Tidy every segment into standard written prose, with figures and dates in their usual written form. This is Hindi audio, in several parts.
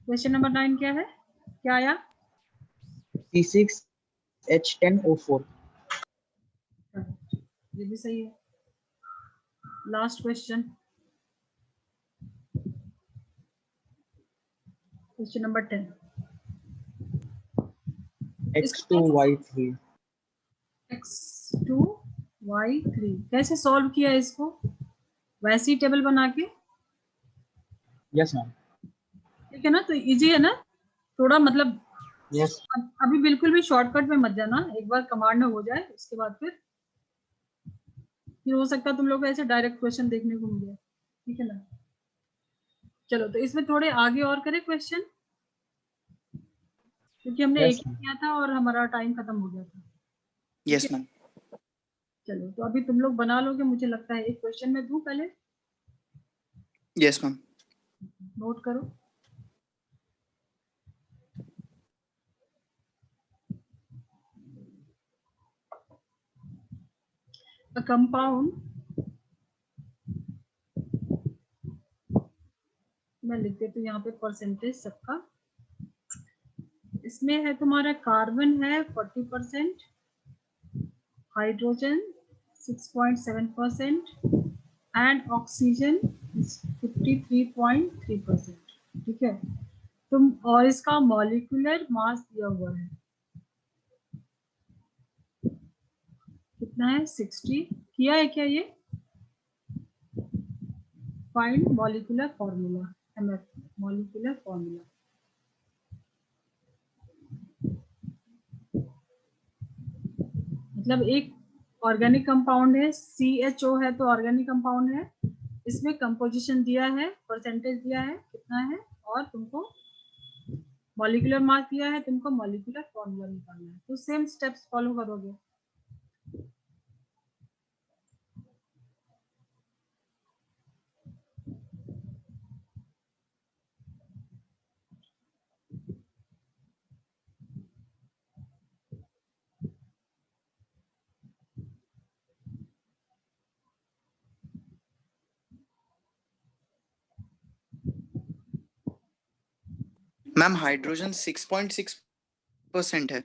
क्वेश्चन नंबर 9 क्या है, क्या आया? C6H10O4। ये भी सही है। Last question, question number 10, X2Y3। X2Y3 कैसे सॉल्व किया इसको? वैसी टेबल बना के? Yes ma'am. ठीक है ना, तो इजी है ना थोड़ा, मतलब यस। अभी बिल्कुल भी शॉर्टकट में मत जाना, एक बार कमांड में हो जाए उसके बाद फिर हो सकता है तुम लोग को ऐसे डायरेक्ट क्वेश्चन देखने को मिले। ठीक है ना, चलो तो इसमें थोड़े आगे और करें क्वेश्चन, क्योंकि हमने एक यस ही मैम। किया था और हमारा टाइम खत्म हो गया था। Yes ma'am. चलो तो अभी तुम लोग बना लोगे, मुझे लगता है एक क्वेश्चन में दूं पहले, यस मैम। नोट करो। A compound, मैं लिख देती हूँ यहाँ पे परसेंटेज सबका। इसमें है तुम्हारा कार्बन है 40%, हाइड्रोजन 6.7% एंड ऑक्सीजन 53.3%। ठीक है, तुम और इसका मॉलिक्यूलर मास दिया हुआ है कितना है, 60। किया है क्या ये? Find molecular formula, MF molecular formula. मतलब एक ऑर्गेनिक कंपाउंड है, CHO है तो ऑर्गेनिक कंपाउंड है, इसमें कंपोजिशन दिया है, परसेंटेज दिया है कितना है, और तुमको मॉलिक्यूलर मास दिया है, तुमको मॉलिक्यूलर फॉर्मूला निकालना है। तो सेम स्टेप्स फॉलो करोगे। मैम हाइड्रोजन 6.6% है।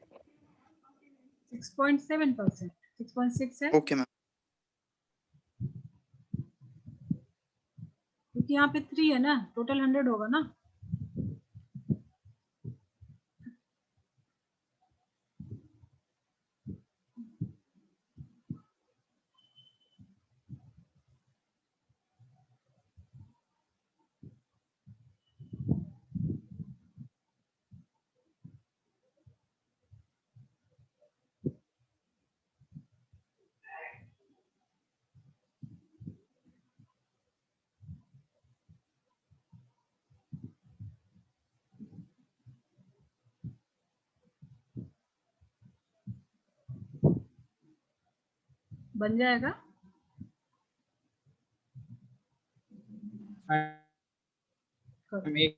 6.7%, 6.6 है ओके मैम। क्योंकि यहाँ पे 3 है ना, टोटल 100 होगा ना। बन जाएगा। मैम एक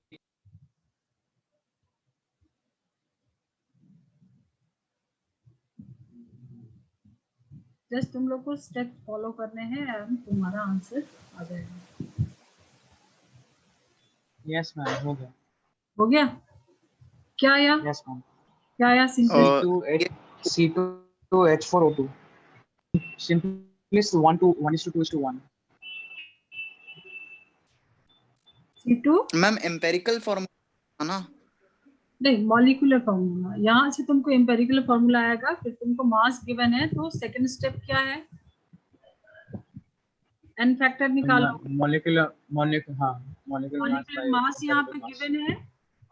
जस्ट तुम लोग को स्टेप फॉलो करने हैं एंड तुम्हारा आंसर आ जाएगा। यस मैम हो गया। हो गया? क्या आया? Yes ma'am. क्या आया simple? C2H4O2। Simplest 1:2:1. C2 ma'am empirical formula ना? नहीं, मॉलिक्यूलर फॉर्मूला। यहाँ से तुमको एम्पेरिकल फॉर्मूला आएगा, फिर तुमको मास गिवन है तो सेकंड स्टेप क्या है, एन फैक्टर निकालो। मॉलिक्यूलर हाँ molecular mass molecular by mass यहाँ पे एम्पिरिकल मास। गिवन है,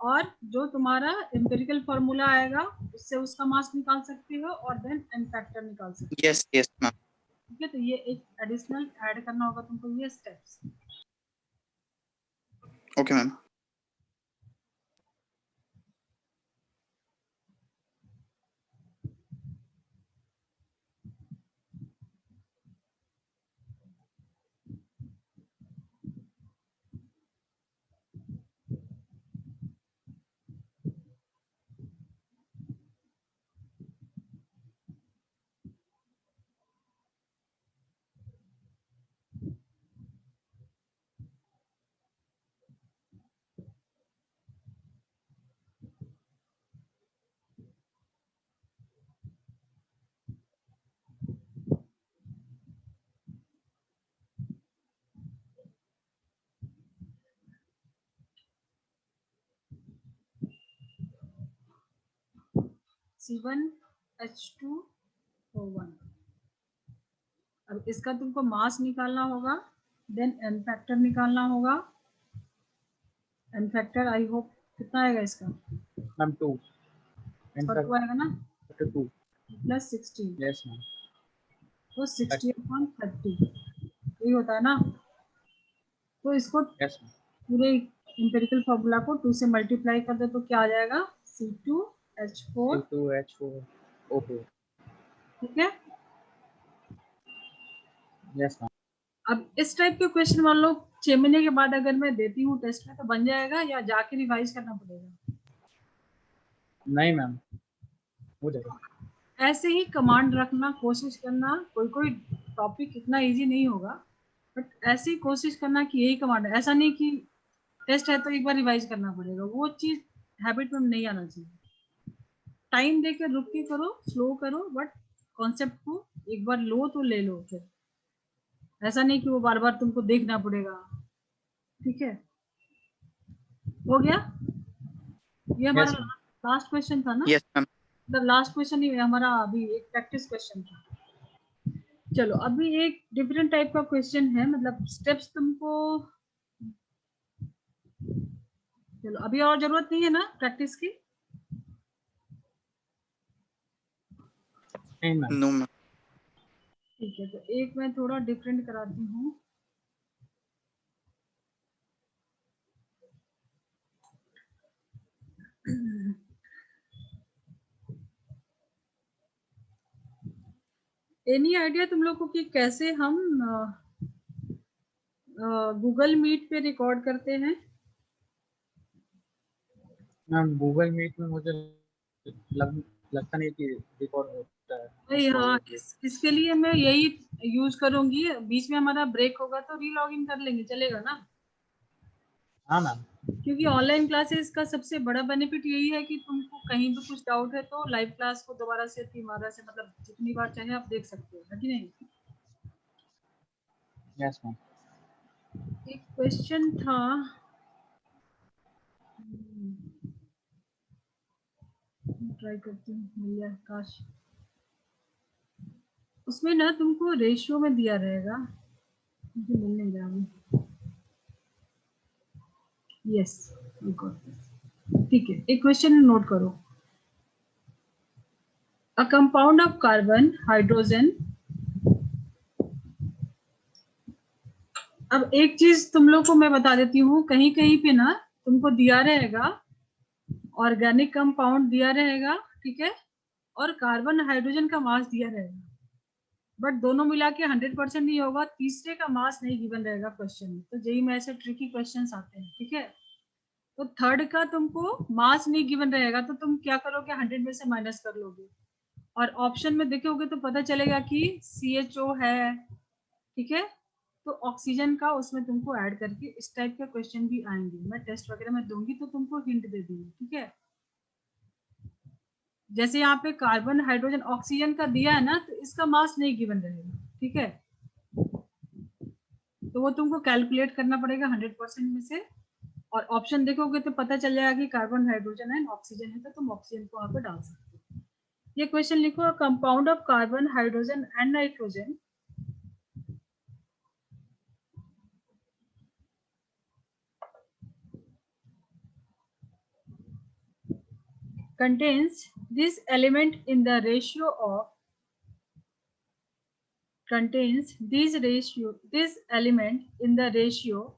और जो तुम्हारा एम्पेरिकल फॉर्मूला आएगा उससे उसका मास निकाल सकते हो और देन एन फैक्टर निकाल सकते हो। Yes yes ma'am. ठीक है, तो ये एक एडिशनल ऐड करना होगा तुमको ये स्टेप्स। Okay ma'am. C1H2O1। अब इसका तुमको मास निकालना होगा, देन एन फैक्टर निकालना होगा। एन फैक्टर आई होप कितना आएगा इसका? मैम 2 2 आएगा ना, 2 प्लस 16, यस मैम तो 60/30 यही होता है ना। तो इसको यस मैम पूरे एम्पिरिकल फॉर्मूला को 2 से मल्टीप्लाई कर दो तो क्या आ जाएगा? C2H4। C2H4O2 ठीक है। Yes ma'am. अब इस टाइप के क्वेश्चन मान लो 6 महीने के बाद अगर मैं देती हूँ टेस्ट में तो बन जाएगा या जाके रिवाइज करना पड़ेगा? नहीं मैम हो जाएगा। ऐसे ही कमांड रखना, कोशिश करना। कोई कोई टॉपिक इतना इजी नहीं होगा, बट ऐसे ही कोशिश करना कि यही कमांड है। ऐसा नहीं कि टेस्ट है तो एक बार रिवाइज करना पड़ेगा, वो चीज हैबिट में नहीं आना चाहिए। टाइम देकर रुक के करो, स्लो करो, बट कॉन्सेप्ट को एक बार लो तो ले लो। फिर ऐसा नहीं कि वो बार बार तुमको देखना पड़ेगा। ठीक है, हो गया? ये हमारा Yes, ma'am. लास्ट क्वेश्चन था ना? Yes, ma'am. मतलब लास्ट क्वेश्चन ही हमारा अभी एक प्रैक्टिस क्वेश्चन था। चलो अभी एक डिफरेंट टाइप का क्वेश्चन है, मतलब स्टेप्स तुमको, चलो अभी और जरूरत नहीं है ना प्रैक्टिस की? नहीं मैम। No, ma'am. ठीक है, तो एक मैं थोड़ा डिफरेंट कराती हूँ। एनी आइडिया तुम लोग को कि कैसे हम गूगल मीट पे रिकॉर्ड करते हैं? मैम गूगल मीट में मुझे लगता नहीं कि रिकॉर्ड होता है। भाई हाँ, इसके लिए मैं यही यूज करूंगी। बीच में हमारा ब्रेक होगा तो रीलॉग इन कर लेंगे, चलेगा ना? हाँ मैम। क्योंकि ऑनलाइन क्लासेस का सबसे बड़ा बेनिफिट यही है कि तुमको कहीं भी कुछ डाउट है तो लाइव क्लास को दोबारा से तीसरा से मतलब जितनी बार चाहे आप देख सकते हो, है कि नहीं? Yes ma'am. एक क्वेश्चन था, ट्राई करती हूँ, मिल जाए काश। उसमें ना तुमको रेशियो में दिया रहेगा, मुझे मिल नहीं रहा अभी। यस, ठीक है, एक क्वेश्चन नोट करो। A compound of carbon, hydrogen. अब एक चीज तुम लोग को मैं बता देती हूँ, कहीं कहीं पे ना तुमको दिया रहेगा ऑर्गेनिक कंपाउंड दिया रहेगा, ठीक है, और कार्बन हाइड्रोजन का मास दिया रहेगा, बट दोनों मिला के 100% नहीं होगा, तीसरे का मास नहीं गिवन रहेगा क्वेश्चन में। तो जेई में ऐसे ट्रिकी क्वेश्चंस आते हैं, ठीक है। तो थर्ड का तुमको मास नहीं गिवन रहेगा तो तुम क्या करोगे? 100 में से माइनस कर लोगे, और ऑप्शन में देखोगे तो पता चलेगा कि CHO है, ठीक है। तो ऑक्सीजन का उसमें तुमको ऐड करके इस टाइप के क्वेश्चन भी आएंगे। मैं टेस्ट वगैरह में दूंगी तो तुमको हिंट दे दूंगी, ठीक है। जैसे यहाँ पे कार्बन हाइड्रोजन ऑक्सीजन का दिया है ना, तो इसका मास नहीं गिवन रहेगा, ठीक है। तो वो तुमको कैलकुलेट करना पड़ेगा 100% में से, और ऑप्शन देखोगे तो पता चल जाएगा कि कार्बन हाइड्रोजन है, ऑक्सीजन है, तो तुम ऑक्सीजन को वहां पे डाल सकते हो। ये क्वेश्चन लिखो, compound of carbon hydrogen and nitrogen contains this element in the ratio of this element in the ratio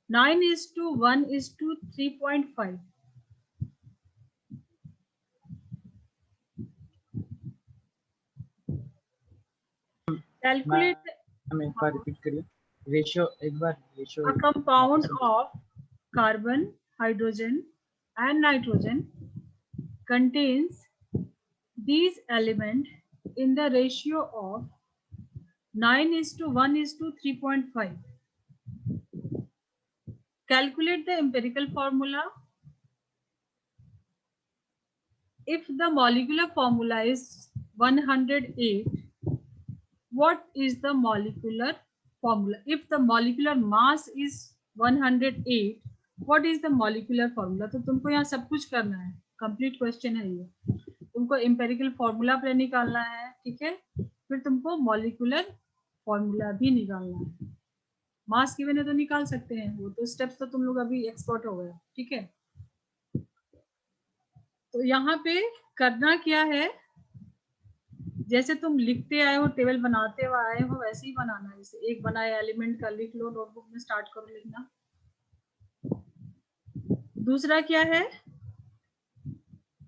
9:1:3.5. Calculate ma'am एक बार रिपीट करिए रेशियो, एक बार ratio. a compound of carbon, hydrogen and nitrogen contains these elements in the ratio of 9:1:3.5. Calculate the empirical formula. If the molecular formula is 108, what is the molecular formula? If the molecular mass is 108, what is the molecular formula? तो तुमको यहाँ सब कुछ करना है, कंप्लीट क्वेश्चन है ये। तुमको एम्पेरिकल फॉर्मूला पहले निकालना है, ठीक है, फिर तुमको मॉलिक्यूलर फॉर्मूला भी निकालना है। मास गिवन है तो निकाल सकते हैं, वो तो स्टेप्स तो तुम लोग अभी एक्सपर्ट हो गए, ठीक है। तो यहाँ पे करना क्या है, जैसे तुम लिखते आए हो, टेबल बनाते हुए आए हो, वैसे ही बनाना है। जैसे एक बनाया एलिमेंट का लिख लो, नोटबुक में स्टार्ट करो लिखना। दूसरा क्या है,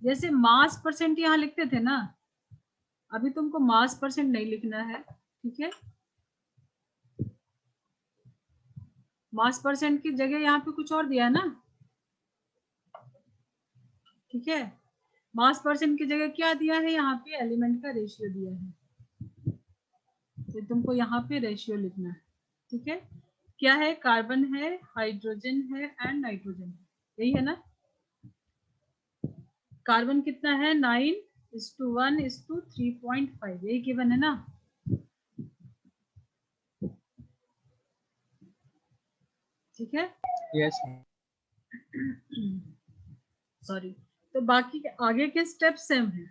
जैसे मास परसेंट यहाँ लिखते थे ना, अभी तुमको मास परसेंट नहीं लिखना है, ठीक है। मास परसेंट की जगह यहाँ पे कुछ और दिया है ना, ठीक है। मास परसेंट की जगह क्या दिया है, यहाँ पे एलिमेंट का रेशियो दिया है, तो तुमको यहाँ पे रेशियो लिखना है, ठीक है। क्या है, कार्बन है, हाइड्रोजन है एंड नाइट्रोजन है, यही है ना। कार्बन कितना है, 9:1:3.5, यही गिवन है ना। ठीक है, यस सॉरी। तो बाकी के आगे के स्टेप सेम है,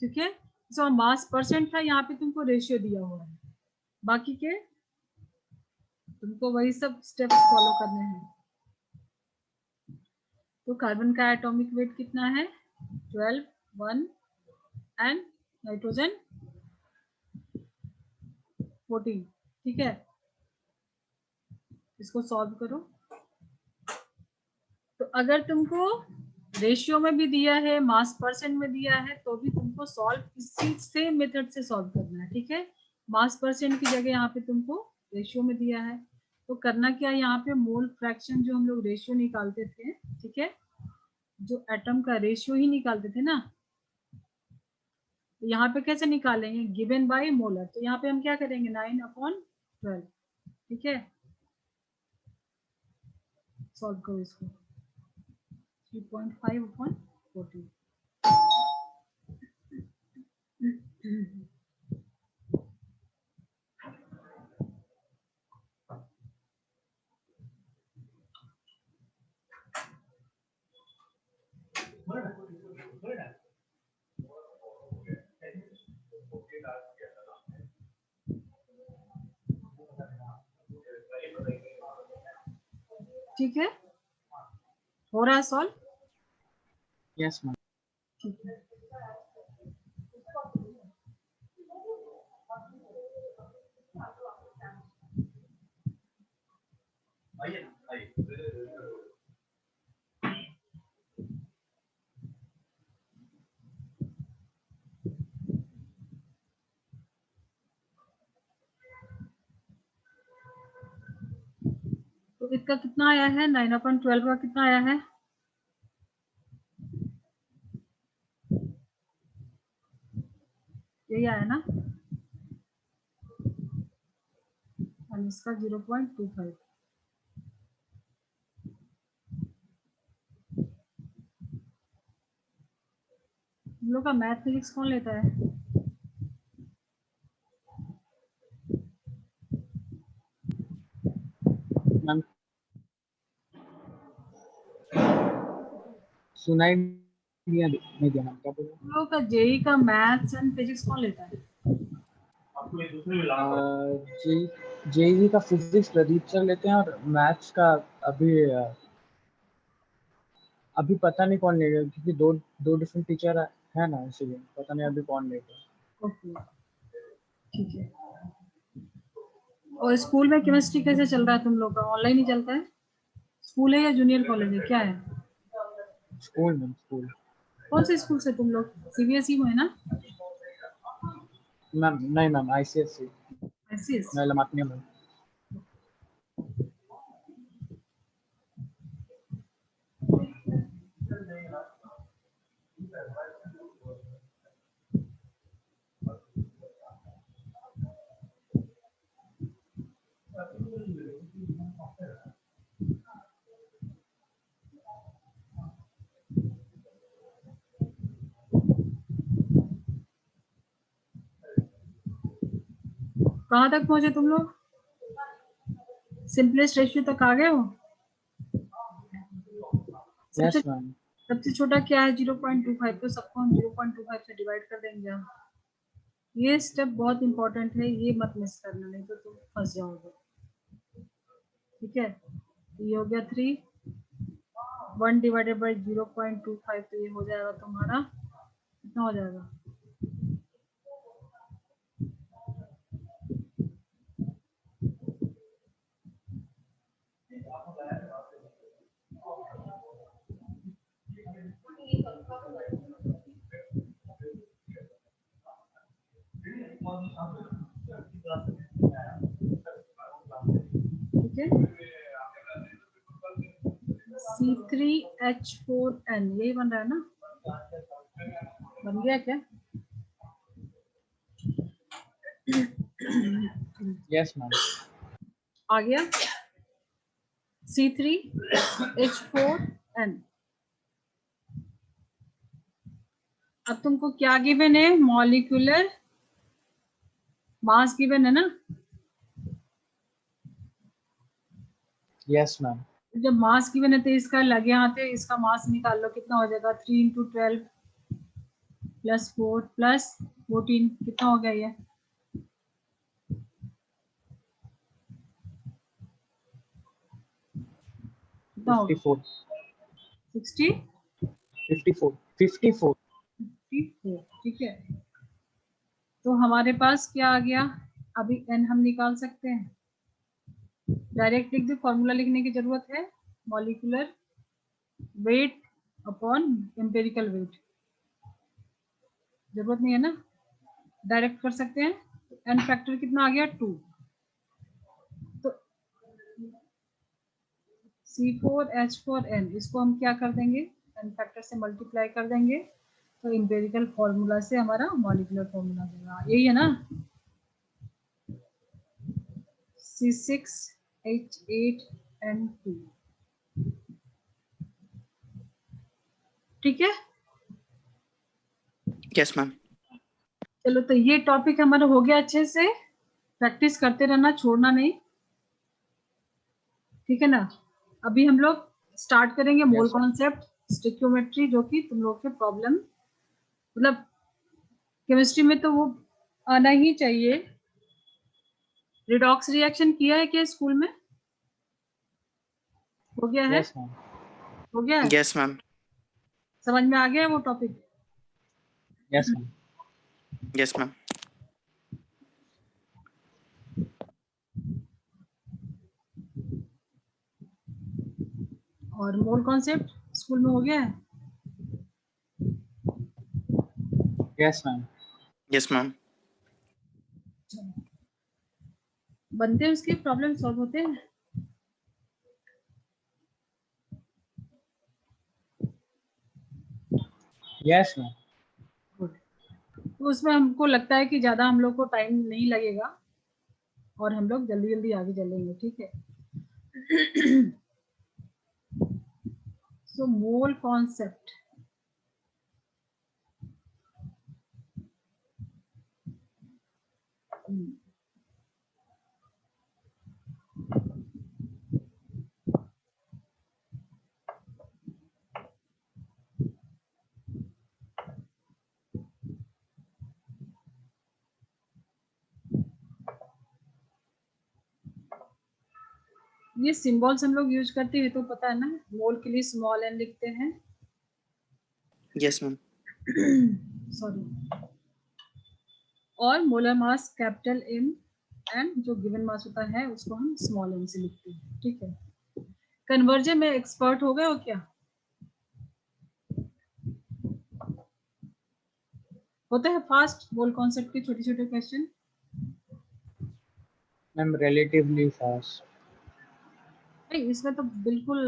ठीक है। जो मास परसेंट था, यहाँ पे तुमको रेशियो दिया हुआ है, बाकी के तुमको वही सब स्टेप्स फॉलो करने हैं। तो कार्बन का एटॉमिक वेट कितना है, 12, 1 एंड नाइट्रोजन 14, ठीक है। इसको सॉल्व करो। तो अगर तुमको रेशियो में भी दिया है, मास परसेंट में दिया है, तो भी तुमको सॉल्व इसी सेम मेथड से सॉल्व करना है, ठीक है। मास परसेंट की जगह यहाँ पे तुमको रेशियो में दिया है, तो करना क्या है, यहाँ पे मोल फ्रैक्शन जो हम लोग रेशियो निकालते थे, ठीक है, जो एटम का रेशियो ही निकालते थे ना, तो यहाँ पे कैसे निकालेंगे, गिवन बाय मोलर। तो यहाँ पे हम क्या करेंगे, 9/12, ठीक है। सॉल्व करो इसको, 3.5/14। ठीक है, हो रहा है सॉल्व, यस मैम। ठीक है। तो इसका कितना आया है, 9/12 का कितना आया है, यही आया ना, और इसका 0.25। हम लोग का मैथ फिजिक्स कौन लेता है, मैम सुनाई नहीं दिया मैम, क्या बोल हम लोग का जेई का मैथ्स एंड फिजिक्स कौन लेता है, रहे? जेई का फिजिक्स प्रदीप सर लेते हैं, और मैथ्स का अभी पता नहीं कौन लेगा, क्योंकि दो डिफरेंट टीचर है ना, इसीलिए पता नहीं अभी कौन लेगा। ओके, ठीक है। और स्कूल में केमिस्ट्री कैसे चल रहा है तुम लोग का, ऑनलाइन ही चलता है, स्कूल है या जूनियर कॉलेज है, क्या है, स्कूल में स्कूल कौन से स्कूल से तुम लोग, सीबीएसई में है ना, मैम, नहीं मैम आईसीएससी, आईसीएस। मैं लमाटनिया में। कहाँ तक पहुंचे तुम लोग, सिंपलेस्ट रेशियो तक आ गए हो, यस सबसे मैम। सबसे छोटा क्या है 0.25, तो सबको हम 0.25 से डिवाइड कर देंगे हम। ये स्टेप बहुत इंपॉर्टेंट है, ये मत मिस करना, नहीं तो तुम फंस जाओगे। ठीक है, ये हो गया 3, 1 डिवाइडेड बाई 0.25, तो ये हो जाएगा तुम्हारा कितना हो जाएगा, ठीक है, C3H4N यही बन रहा है ना, बन गया क्या? Yes ma'am. आ गया C3H4N। अब तुमको क्या गिवन है, मॉलिक्यूलर मास गिवन है ना। Yes ma'am. जब मास गिवन है तो इसका लगे हाथ है, इसका मास निकाल लो, कितना हो जाएगा 3 × 12 + 4 + 14, कितना हो गया ये, कितना होगा 54 60 54 54। 54। ठीक है, तो हमारे पास क्या आ गया, अभी n हम निकाल सकते हैं, डायरेक्ट लिख दो, फॉर्मूला लिखने की जरूरत है, molecular weight upon empirical weight, जरूरत नहीं है ना, डायरेक्ट कर सकते हैं। n फैक्टर कितना आ गया 2, तो C4H4N इसको हम क्या कर देंगे, n फैक्टर से मल्टीप्लाई कर देंगे, तो एम्पेरिकल फॉर्मूला से हमारा मॉलिक्यूलर फॉर्मूला देगा, यही है ना, C6H8N2। ठीक है, यस मैम। चलो तो ये टॉपिक हमारा हो गया अच्छे से, प्रैक्टिस करते रहना, छोड़ना नहीं, ठीक है ना। अभी हम लोग स्टार्ट करेंगे मोल Yes. कॉन्सेप्ट, स्टिक्योमेट्री, जो कि तुम लोग के प्रॉब्लम, मतलब केमिस्ट्री में तो वो आना ही चाहिए। रिडॉक्स रिएक्शन किया है क्या स्कूल में, हो गया है, Yes मैम। हो गया है, यस मैम। समझ में आ गया वो topic. Yes ma'am. Yes ma'am. और मोल कॉन्सेप्ट स्कूल में हो गया है, यस मैम। Yes ma'am. बनते हैं उसके प्रॉब्लम सॉल्व होते हैं। Yes ma'am. Good. तो उसमें हमको लगता है कि ज्यादा हम लोग को टाइम नहीं लगेगा और हम लोग जल्दी जल्दी आगे चलेंगे, ठीक है। सो मोल कॉन्सेप्ट, ये सिंबल्स हम लोग यूज करते हैं तो पता है ना, मोल के लिए स्मॉल n लिखते हैं, यस मैम। सॉरी, और molar mass capital M, and जो गिवन मास होता है उसको हम स्मॉल m से लिखते हैं, ठीक है। कन्वर्जन में एक्सपर्ट हो गए हो क्या, होते हैं फास्ट मोल कॉन्सेप्ट के छोटे छोटे क्वेश्चन, मैम relatively fast। नहीं इसमें तो बिल्कुल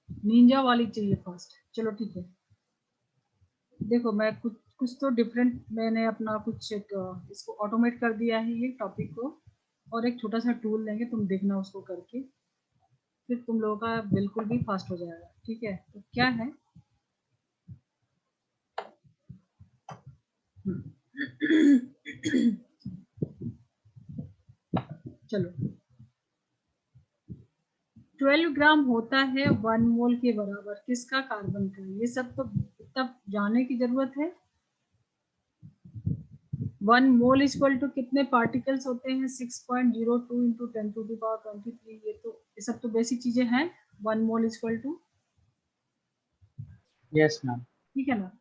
निंजा वाली चाहिए फास्ट। चलो ठीक है, देखो मैं कुछ कुछ तो डिफरेंट, मैंने अपना कुछ एक इसको ऑटोमेट कर दिया है ये टॉपिक को, और एक छोटा सा टूल लेंगे, तुम देखना उसको करके, फिर तुम लोगों का बिल्कुल भी फास्ट हो जाएगा, ठीक है। तो क्या है, चलो 12 ग्राम होता है 1 मोल के बराबर, किसका? कार्बन का। ये सब तो तब जानने की जरूरत है। 1 मोल इक्वल टू कितने पार्टिकल्स होते हैं? 6.02 इंटू 10⁻23। ये सब तो बेसिक चीजें हैं। 1 mole equal to, yes ma'am. ठीक है ना?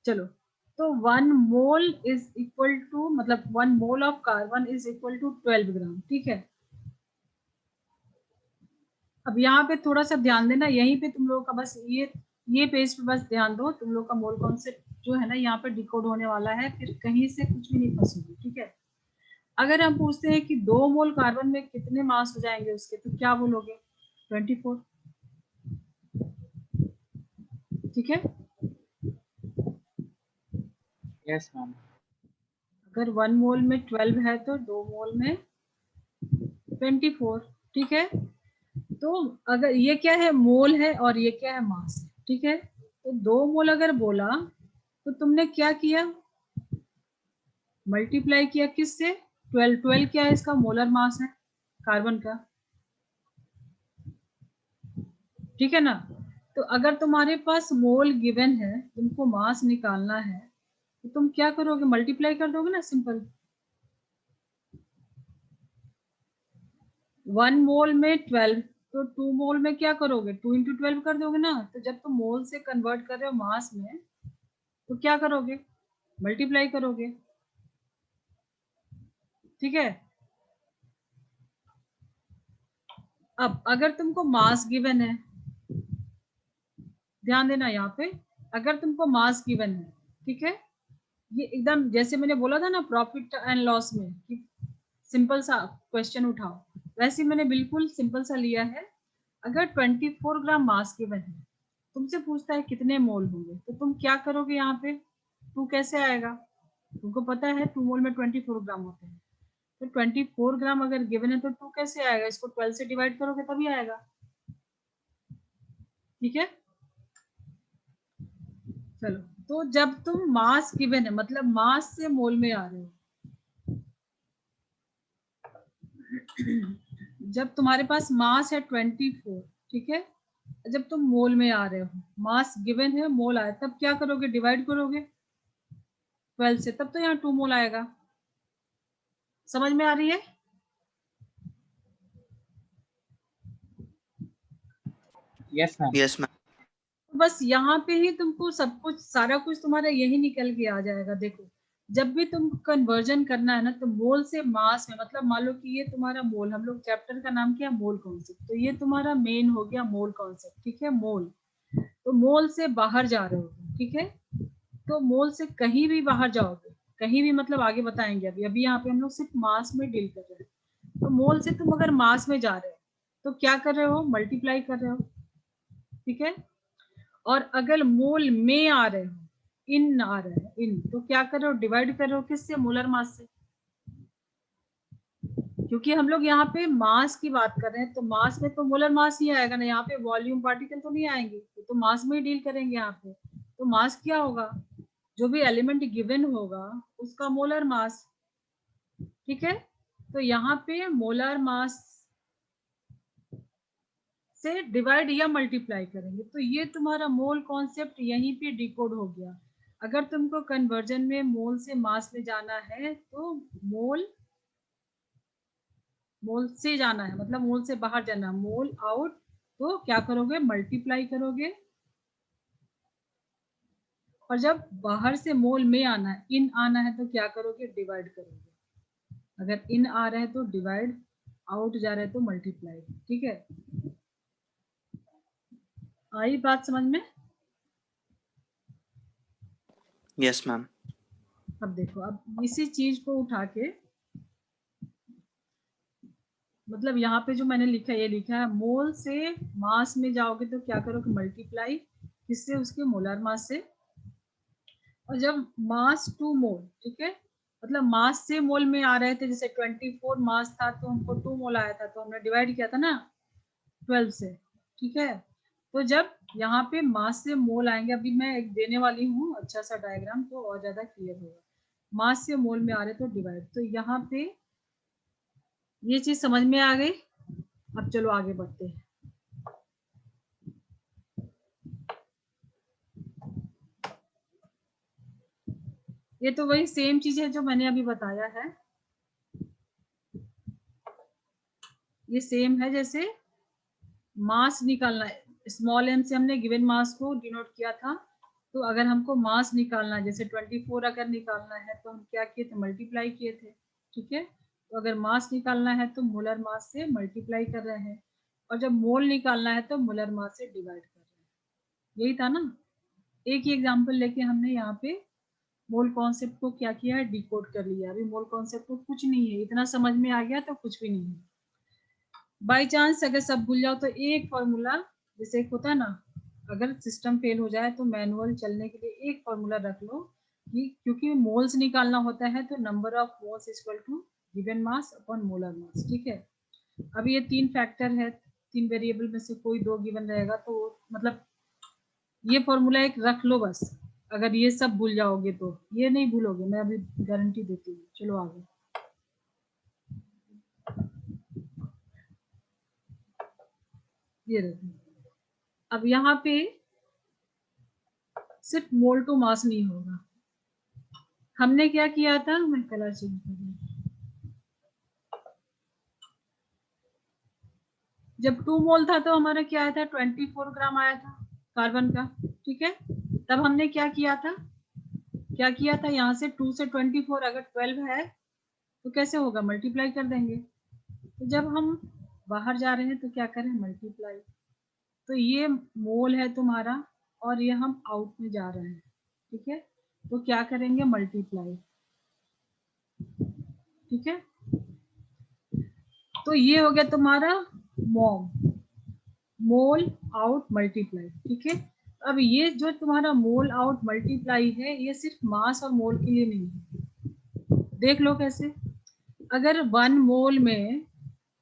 चलो, तो 1 मोल इज इक्वल टू, मतलब 1 mole of carbon is equal to 12 gram, ठीक है। अब यहाँ पे थोड़ा सा ध्यान देना, यहीं पे तुम लोगों का बस ये पेज पे बस ध्यान दो, तुम लोग का मोल कॉन्सेप्ट जो है ना यहाँ पे डिकोड होने वाला है, फिर कहीं से कुछ भी नहीं फंसोगे, ठीक है। अगर हम पूछते हैं कि 2 मोल कार्बन में कितने मास हो जाएंगे उसके, तो क्या बोलोगे? 24, ठीक है। Yes ma'am. अगर 1 मोल में 12 है तो 2 मोल में 24, ठीक है। तो अगर ये क्या है? मोल है, और ये क्या है? मास है, ठीक है। तो 2 मोल अगर बोला तो तुमने क्या किया? मल्टीप्लाई किया किससे? 12। 12 क्या है? इसका मोलर मास है कार्बन का, ठीक है ना। तो अगर तुम्हारे पास मोल गिवन है, तुमको मास निकालना है, तो तुम क्या करोगे? मल्टीप्लाई कर दोगे ना, सिंपल। 1 मोल में 12, तो 2 मोल में क्या करोगे? 2 इंटू 12 कर दोगे ना। तो जब तुम मोल से कन्वर्ट कर रहे हो मास में, तो क्या करोगे? मल्टीप्लाई करोगे, ठीक है। अब अगर तुमको मास गिवन है, ध्यान देना यहाँ पे, अगर तुमको मास गिवन है, ठीक है, ये एकदम जैसे मैंने बोला था ना प्रॉफिट एंड लॉस में कि सिंपल सा क्वेश्चन उठाओ, वैसे मैंने बिल्कुल सिंपल सा लिया है। अगर 24 ग्राम मास गिवन है, तुमसे पूछता है कितने मोल होंगे, तो तुम क्या करोगे? यहाँ पे 2 कैसे आएगा? तुमको पता है 2 मोल में 24 ग्राम होते हैं, तो 24 ग्राम अगर गिवन है तो 2 कैसे आएगा? इसको 12 से डिवाइड करोगे तभी आएगा, ठीक है। चलो, तो जब तुम मास गिवन है, मतलब मास से मोल में आ रहे हो, जब तुम्हारे पास मास है 24, ठीक है, जब तुम मोल में आ रहे हो, मास गिवन है, मोल आया, तब क्या करोगे? डिवाइड करोगे 12 से, तब तो यहाँ 2 मोल आएगा। समझ में आ रही है? Yes ma'am. Yes, ma'am. बस यहाँ पे ही तुमको सब कुछ, सारा कुछ तुम्हारा यही निकल के आ जाएगा। देखो, जब भी तुम कन्वर्जन करना है ना, तो मोल से मास में, मतलब मान लो कि ये तुम्हारा मोल, हम लोग चैप्टर का नाम क्या? Mole concept. तो ये तुम्हारा मेन हो गया मोल कॉन्सेप्ट, ठीक है। मोल, तो मोल से बाहर जा रहे हो, ठीक है। तो मोल से कहीं भी बाहर जाओगे, कहीं भी मतलब आगे बताएंगे, अभी अभी यहाँ पे हम लोग सिर्फ मास में डील कर रहे हैं। तो मोल से तुम अगर मास में जा रहे हो, तो क्या कर रहे हो? मल्टीप्लाई कर रहे हो, ठीक है। और अगर मोल में आ रहे हो, इन आ रहे हैं इन, तो क्या कर रहे हो? डिवाइड कर रहे हो किससे? मोलर मास से। क्योंकि हम लोग यहाँ पे मास की बात कर रहे हैं, तो मास में तो मोलर मास ही आएगा ना, यहाँ पे वॉल्यूम पार्टिकल तो नहीं आएंगे, तो मास में ही डील करेंगे यहाँ पे। तो मास क्या होगा? जो भी एलिमेंट गिवन होगा उसका मोलर मास, ठीक है। तो यहाँ पे मोलर मास से डिवाइड या मल्टीप्लाई करेंगे, तो ये तुम्हारा मोल कॉन्सेप्ट यहीं पे डिकोड हो गया। अगर तुमको कन्वर्जन में मोल से मास में जाना है, तो मोल से जाना है, मतलब मोल से बाहर जाना, मोल आउट, तो क्या करोगे? मल्टीप्लाई करोगे। और जब बाहर से मोल में आना है, इन आना है, तो क्या करोगे? डिवाइड करोगे। अगर इन आ रहा है तो डिवाइड, आउट जा रहा है तो मल्टीप्लाई, ठीक है। आई बात समझ में? Yes, ma'am. अब देखो, अब इसी चीज को उठा के, मतलब यहाँ पे जो मैंने लिखा है, ये लिखा है मोल से मास में जाओगे तो क्या करोगे? मल्टीप्लाई किससे? उसके मोलर मास से। और जब मास टू मोल, ठीक है, मतलब मास से मोल में आ रहे थे, जैसे 24 मास था तो हमको 2 मोल आया था, तो हमने डिवाइड किया था ना 12 से, ठीक है। तो जब यहाँ पे मास से मोल आएंगे, अभी मैं एक देने वाली हूँ अच्छा सा डायग्राम, तो और ज्यादा क्लियर होगा। मास से मोल में आ रहे तो डिवाइड, तो यहाँ पे ये चीज समझ में आ गई। अब चलो आगे बढ़ते हैं। ये तो वही सेम चीज है जो मैंने अभी बताया है, ये सेम है जैसे मास निकालना है, स्मॉल m से हमने गिवन मास को डिनोट किया था, तो अगर हमको मास निकालना है जैसे 24 अगर निकालना है तो हम क्या किए थे, मल्टीप्लाई किए थे। ठीक है, तो अगर मास निकालना है तो मोलर मास से मल्टीप्लाई कर रहे हैं, और जब मोल निकालना है तो मोलर मास से डिवाइड कर रहे हैं। यही था ना, एक ही एग्जाम्पल लेके हमने यहाँ पे मोल कॉन्सेप्ट को क्या किया है, डिकोड कर लिया। अभी मोल कॉन्सेप्ट को कुछ नहीं है, इतना समझ में आ गया तो कुछ भी नहीं है। बाई चांस अगर सब भूल जाओ तो एक फॉर्मूला, जैसे एक होता है ना, अगर सिस्टम फेल हो जाए तो मैनुअल चलने के लिए एक फॉर्मूला रख लो कि क्योंकि मोल्स निकालना होता है तो number of moles equal to given mass upon molar mass. ठीक है, अभी ये 3 फैक्टर है, 3 वेरिएबल में से कोई 2 गिवन रहेगा, तो मतलब ये फॉर्मूला एक रख लो बस। अगर ये सब भूल जाओगे तो ये नहीं भूलोगे, मैं अभी गारंटी देती हूँ। चलो आगे, ये रखो। अब यहाँ पे सिर्फ मोल टू मास नहीं होगा, हमने क्या किया था, मैं कलर चेंज कर रही हूँ। जब 2 मोल था तो हमारा क्या आया था, 24 ग्राम आया था कार्बन का। ठीक है, तब हमने क्या किया था, यहाँ से 2 से 24 अगर 12 है तो कैसे होगा, मल्टीप्लाई कर देंगे। तो जब हम बाहर जा रहे हैं तो क्या करें, मल्टीप्लाई। तो ये मोल है तुम्हारा और ये हम आउट में जा रहे हैं। ठीक है, तो क्या करेंगे, मल्टीप्लाई। ठीक है, तो ये हो गया तुम्हारा मोम, मोल आउट मल्टीप्लाई। ठीक है, अब ये जो तुम्हारा मोल आउट मल्टीप्लाई है ये सिर्फ मास और मोल के लिए नहीं है। देख लो कैसे, अगर 1 मोल में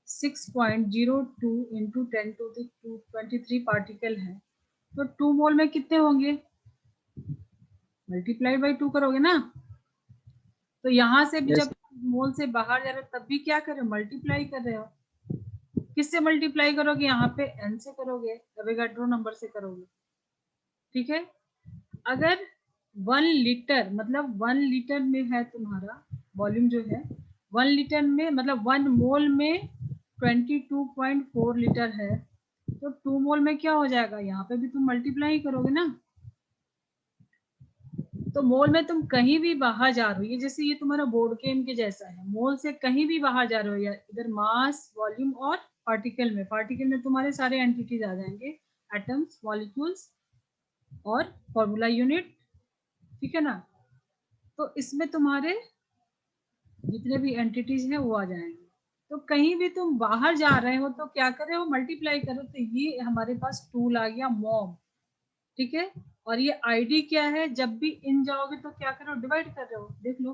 6.02 इंटू 10⁻23 पार्टिकल है तो 2 मोल में कितने होंगे, मल्टीप्लाई बाई 2 करोगे ना। तो यहाँ से भी यस जब मोल से बाहर जा रहे हो तब भी क्या कर रहे हो, मल्टीप्लाई कर रहे हो। किससे मल्टीप्लाई करोगे, यहाँ पे n से करोगे, एवोगाड्रो नंबर से करोगे। ठीक है, अगर 1 लीटर मतलब 1 लीटर में है तुम्हारा वॉल्यूम जो है, 1 लीटर में मतलब 1 मोल में 22.4 लीटर है, तो 2 मोल में क्या हो जाएगा, यहाँ पे भी तुम मल्टीप्लाई करोगे ना। तो मोल में तुम कहीं भी बाहर जा रहे हो, ये जैसे ये तुम्हारा बोर्ड गेम के जैसा है, मोल से कहीं भी बाहर जा रहे हो, या इधर मास वॉल्यूम और पार्टिकल में तुम्हारे सारे एंटिटीज आ जाएंगे, एटम्स, मॉलिक्यूल्स और फॉर्मूला यूनिट। ठीक है ना, तो इसमें तुम्हारे जितने भी एंटिटीज हैं वो आ जाएंगे। तो कहीं भी तुम बाहर जा रहे हो तो क्या कर रहे हो, मल्टीप्लाई करो। तो ये हमारे पास टूल आ गया मॉम। ठीक है, और ये आईडी क्या है, जब भी इन जाओगे तो क्या करो, डिवाइड कर रहे हो। देख लो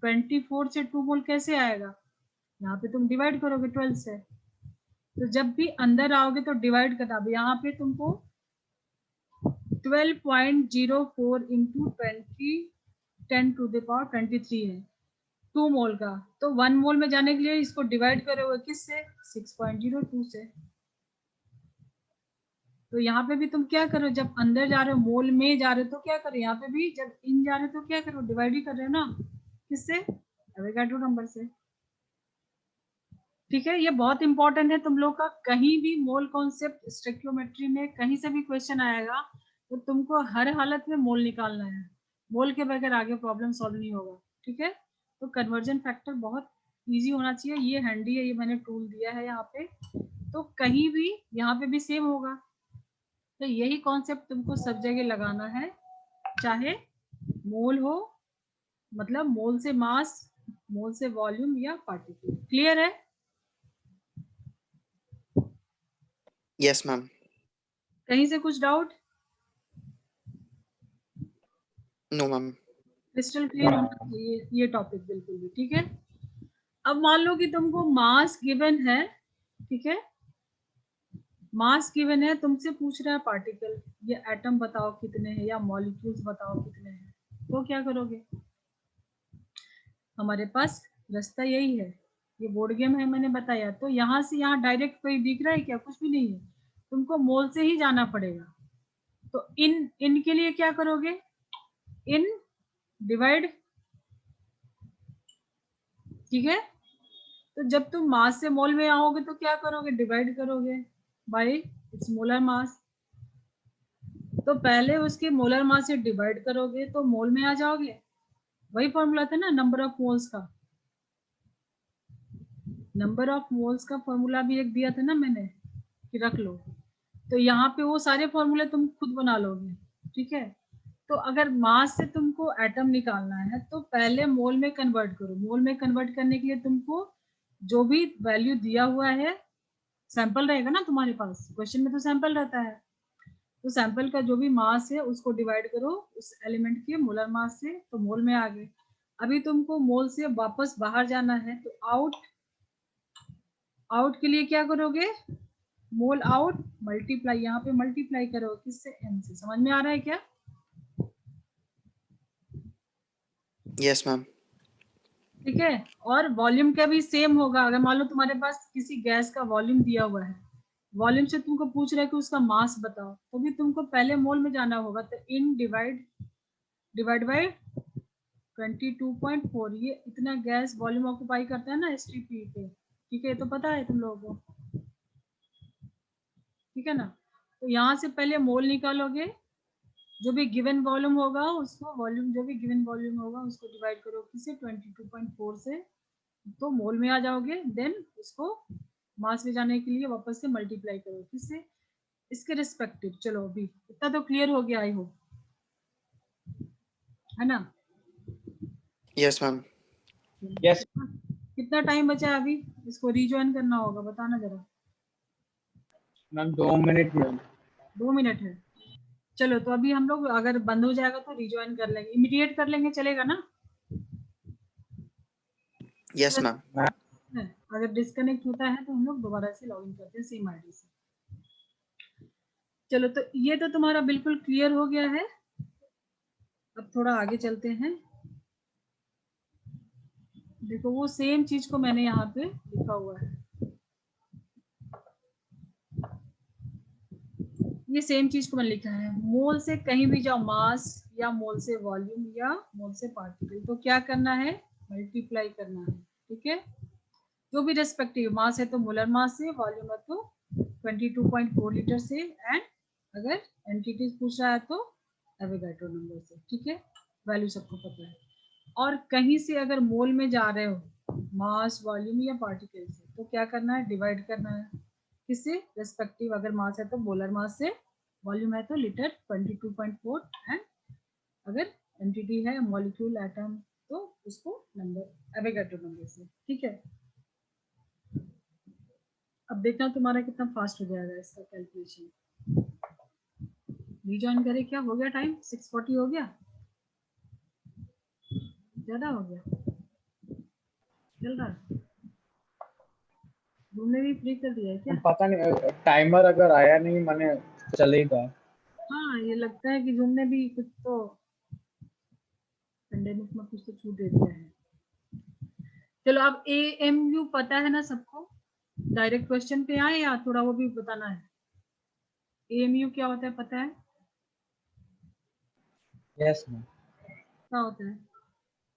24 से 2 मोल कैसे आएगा, यहाँ पे तुम डिवाइड करोगे 12 से। तो जब भी अंदर आओगे तो डिवाइड करना। अब यहाँ पे तुमको 12.04 इंटू 10⁻23 है 2 मोल का। तो 1 मोल में जाने के लिए इसको डिवाइड करोगे किससे, 6.02 से। तो यहाँ पे भी तुम क्या करो, जब अंदर जा रहे हो मोल में जा रहे हो तो क्या करो, यहाँ पे भी जब इन जा रहे हो तो क्या करो, डिवाइड ही कर रहे हो ना, किससे, एवोगाड्रो नंबर से। ठीक है, ये बहुत इंपॉर्टेंट है तुम लोग का, कहीं भी मोल कॉन्सेप्ट स्टोइकियोमेट्री में कहीं से भी क्वेश्चन आएगा तो तुमको हर हालत में मोल निकालना है, मोल के बगैर आगे प्रॉब्लम सॉल्व नहीं होगा। ठीक है, तो कन्वर्जन फैक्टर बहुत इजी होना चाहिए, ये हैंडी है, ये मैंने टूल दिया है यहाँ पे। तो कहीं भी यहाँ पे भी सेम होगा, तो यही कॉन्सेप्ट तुमको सब जगह लगाना है, चाहे मोल हो, मतलब मोल से मास, मोल से वॉल्यूम या पार्टिकल। क्लियर है, Yes, ma'am. कहीं से कुछ doubt, No, ma'am. Crystal clear होना चाहिए ये टॉपिक बिल्कुल भी। ठीक है, अब मान लो कि तुमको मास गिवन है। ठीक है, मास गिवन है, तुमसे पूछ रहा है पार्टिकल, ये एटम बताओ कितने हैं या मॉलिक्यूल्स बताओ कितने हैं, तो क्या करोगे, हमारे पास रास्ता यही है, ये बोर्ड गेम है, मैंने बताया। तो यहाँ से यहाँ डायरेक्ट कोई दिख रहा है क्या? कुछ भी नहीं है, तुमको मोल से ही जाना पड़ेगा। तो इन के लिए क्या करोगे? इन डिवाइड, ठीक है। तो जब तुम मास से मोल में आओगे तो क्या करोगे? डिवाइड करोगे बाय इट्स मोलर मास। तो पहले उसके मोलर मास से डिवाइड करोगे तो मोल में आ जाओगे। वही फॉर्मूला था ना नंबर ऑफ मोल्स का। नंबर ऑफ मोल्स का फॉर्मूला भी एक दिया था ना मैंने कि रख लो। तो यहाँ पे वो सारे फॉर्मूले तुम खुद बना लोगे, ठीक है। तो अगर मास से तुमको एटम निकालना है तो पहले मोल में कन्वर्ट करो। मोल में कन्वर्ट करने के लिए तुमको जो भी वैल्यू दिया हुआ है, सैंपल रहेगा ना तुम्हारे पास, क्वेश्चन में तो सैंपल रहता है। तो सैंपल का जो भी मास है उसको डिवाइड करो उस एलिमेंट के मोलर मास से, तो मोल में आ गए। अभी तुमको मोल से वापस बाहर जाना है तो आउट के लिए क्या करोगे? मोल आउट मल्टीप्लाई, यहाँ पे मल्टीप्लाई करो किससे? एम से। समझ में आ रहा है क्या? Yes, ma'am. ठीक है। और वॉल्यूम का भी सेम होगा। अगर मान लो तुम्हारे पास किसी गैस का वॉल्यूम दिया हुआ है, वॉल्यूम से तुमको पूछ रहा है कि उसका मास बताओ, तो भी तुमको पहले मोल में जाना होगा। तो इन डिवाइड बाय 22.4, ये इतना गैस वॉल्यूम ऑक्यूपाई करता है ना एसटीपी पे, ठीक है। ये तो पता है तुम लोगों को, ठीक है ना। तो यहाँ से पहले मोल निकालोगे, जो भी गिवन वॉल्यूम होगा उसको, वॉल्यूम जो भी गिवन वॉल्यूम होगा उसको डिवाइड करो किससे? 22.4 से, तो मोल में आ जाओगे। देन उसको मास में जाने के लिए वापस से मल्टीप्लाई करो किससे? इसके रिस्पेक्टिव। चलो अभी इतना तो क्लियर हो गया आई होप, है ना। Yes, ma'am. यस कितना टाइम बचा है अभी? इसको रिज्वाइन करना होगा, बताना जरा। मैम 2 मिनट में। 2 मिनट है। चलो तो अभी हम लोग अगर बंद हो जाएगा तो रिज्वाइन कर लेंगे, इमीडिएट कर लेंगे, चलेगा ना? Yes, ma'am. है। अगर डिस्कनेक्ट होता है तो हम लोग दोबारा से लॉगिन करते हैं सेम आईडी से। चलो तो ये तो तुम्हारा बिल्कुल क्लियर हो गया है। अब थोड़ा आगे चलते हैं। देखो वो सेम चीज को मैंने यहाँ पे लिखा हुआ है। ये सेम चीज को मैंने लिखा है। मोल से कहीं भी जाओ, मास या मोल से वॉल्यूम या मोल से पार्टिकल, तो क्या करना है? मल्टीप्लाई करना है, ठीक है। जो भी रेस्पेक्टिव मास है तो मोलर मास से, वॉल्यूम है तो 22.4 लीटर से, एंड अगर एंटिटीज पूछ रहा है तो एवोगाड्रो नंबर से, ठीक है। वैल्यू सबको पता है। और कहीं से अगर मोल में जा रहे हो मास, वॉल्यूम या पार्टिकल से, तो क्या करना है? डिवाइड करना है किससे? रेस्पेक्टिव। अगर मास है तो मोलर मास से, वॉल्यूम है तो लीटर 22.4, एंड अगर एंटिटी है मॉलिक्यूल, एटम, तो उसको नंबर एवोगाड्रो नंबर से, ठीक है। अब देखना तुम्हारा कितना फास्ट हो जाएगा इसका कैलकुलेशन। रिजॉइन करे, क्या हो गया टाइम? 6:40 हो गया, ज्यादा हो गया। चल रहा है, तुमने भी फ्री कर दिया है क्या? पता नहीं टाइमर अगर आया नहीं मैंने चलेगा। हाँ ये लगता है कि तुमने भी कुछ तो पेंडेमिक में कुछ तो छूट दे दिया है। चलो अब AMU पता है ना सबको? डायरेक्ट क्वेश्चन पे आए या थोड़ा वो भी बताना है? AMU क्या होता है पता है? Yes ma'am. क्या होता है?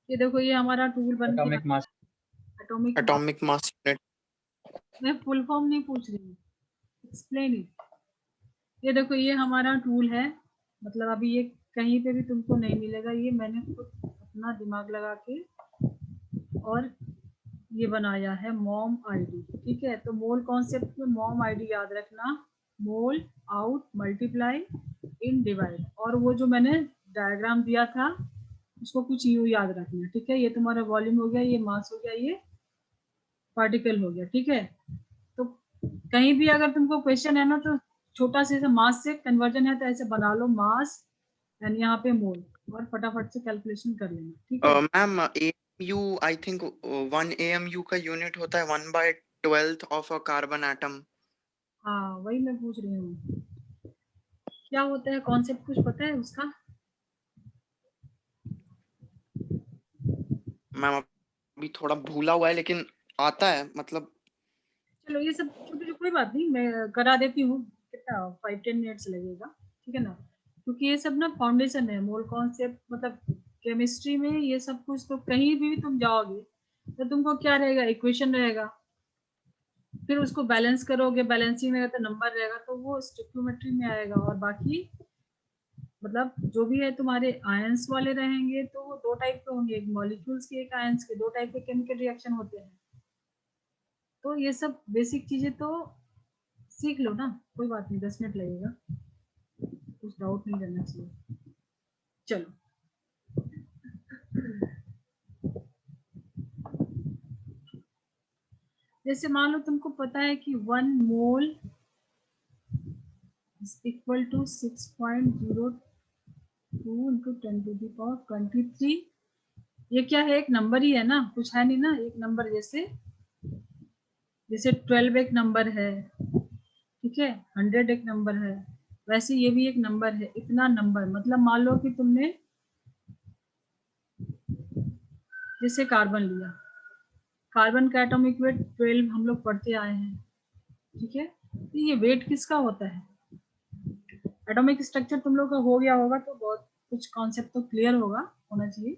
ये देखो ये हमारा टूल बन गया, atomic mass. Atomic mass. Atomic mass unit. मैं फुल फॉर्म नहीं पूछ रही हूँ, एक्सप्लेन इट। ये देखो ये हमारा टूल है, मतलब अभी ये कहीं पे भी तुमको नहीं मिलेगा। ये मैंने खुद अपना दिमाग लगा के और ये बनाया है मॉम आईडी, ठीक है। तो मोल कॉन्सेप्ट में मॉम आईडी याद रखना, मोल आउट मल्टीप्लाई इन डिवाइड। और वो जो मैंने डायग्राम दिया था उसको कुछ यूं याद रखना, ठीक है। ये तुम्हारा वॉल्यूम हो गया, ये मास हो गया, ये पार्टिकल हो गया, ठीक है। तो कहीं भी अगर तुमको क्वेश्चन है ना तो छोटा से मास से कन्वर्जन है तो ऐसे बना लो मास एंड यहाँ पे मोल, और फटाफट से कैलकुलेशन कर लेना, ठीक है। Ma'am, AMU, I think 1 AMU का unit होता है 1/12th of a carbon atom. हाँ वही मैं पूछ रही हूँ, क्या होता है कॉन्सेप्ट, कुछ पता है उसका? मैम अभी थोड़ा भूला हुआ है लेकिन आता है मतलब। चलो ये सब छोटी कोई बात नहीं, मैं करा देती हूँ, कितना 5-10 मिनट्स लगेगा, ठीक है ना, क्योंकि ये सब ना फाउंडेशन है, मोल कॉन्सेप्ट, मतलब केमिस्ट्री में ये सब कुछ, तो कहीं भी तुम जाओगे तो तुमको क्या रहेगा, इक्वेशन रहेगा, फिर उसको बैलेंस करोगे, बैलेंसिंग रहेगा तो नंबर रहेगा, तो वो स्टोइकियोमेट्री में आएगा। और बाकी मतलब जो भी है तुम्हारे आयंस वाले रहेंगे तो वो दो टाइप के होंगे, एक मॉलिक्यूल्स के, एक आयंस के, दो टाइप के केमिकल रिएक्शन होते हैं। तो ये सब बेसिक चीजें तो सीख लो ना, कोई बात नहीं, 10 मिनट लगेगा, कुछ डाउट नहीं करना चाहिए। चलो जैसे मान लो तुमको पता है कि 1 mole is equal to 6.02 into 10⁻23। ये क्या है, एक नंबर ही है ना, कुछ है नहीं ना, एक नंबर, जैसे 12 एक नंबर है, ठीक है, 100 एक नंबर है, वैसे ये भी एक नंबर है, इतना नंबर, मतलब मान लो कि तुमने जैसे कार्बन लिया, कार्बन का एटॉमिक वेट 12 हम लोग पढ़ते आए हैं, ठीक है, तो ये वेट किसका होता है, एटॉमिक स्ट्रक्चर तुम लोग का हो गया होगा तो बहुत कुछ कॉन्सेप्ट तो क्लियर होना चाहिए।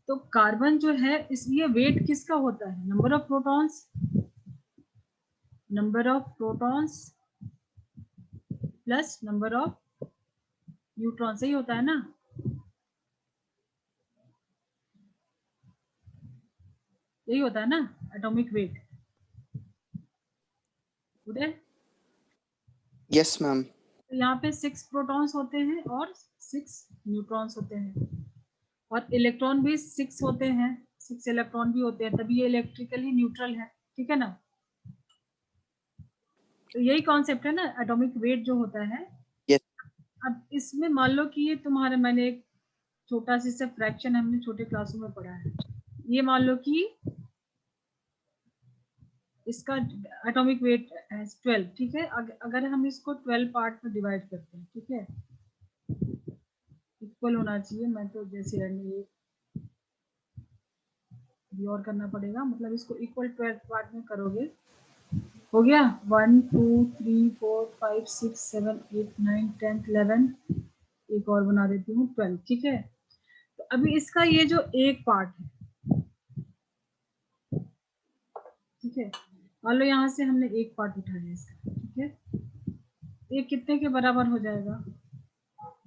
तो कार्बन जो है, इसलिए वेट किसका होता है, number of protons plus number of neutron, सही होता है ना, यही होता है ना एटॉमिक वेट। उदय, यस मैम। तो यहाँ पे 6 प्रोटॉन्स होते हैं और 6 न्यूट्रॉन्स होते हैं, और इलेक्ट्रॉन भी 6 होते हैं, 6 इलेक्ट्रॉन भी होते हैं, तभी ये इलेक्ट्रिकली न्यूट्रल है, ठीक है ना। तो यही कॉन्सेप्ट है ना एटॉमिक वेट जो होता है। यस। अब इसमें मान लो कि ये तुम्हारे, मैंने एक छोटा सा फ्रैक्शन हमने छोटे क्लासों में पढ़ा है, ये मान लो कि इसका एटॉमिक वेट है 12, ठीक है, अगर हम इसको 12 पार्ट में डिवाइड करते हैं, ठीक है, इक्वल होना चाहिए, मैं तो जैसे रही और करना पड़ेगा, मतलब इसको इक्वल 12 पार्ट में करोगे, हो गया 1 2 3 4 5 6 7 8 9 10 11, एक और बना देती हूँ 12, ठीक है। तो अभी इसका ये जो एक पार्ट है, ठीक है, मान लो यहाँ से हमने एक पार्ट उठाया इसका, ठीक है, ये कितने के बराबर हो जाएगा,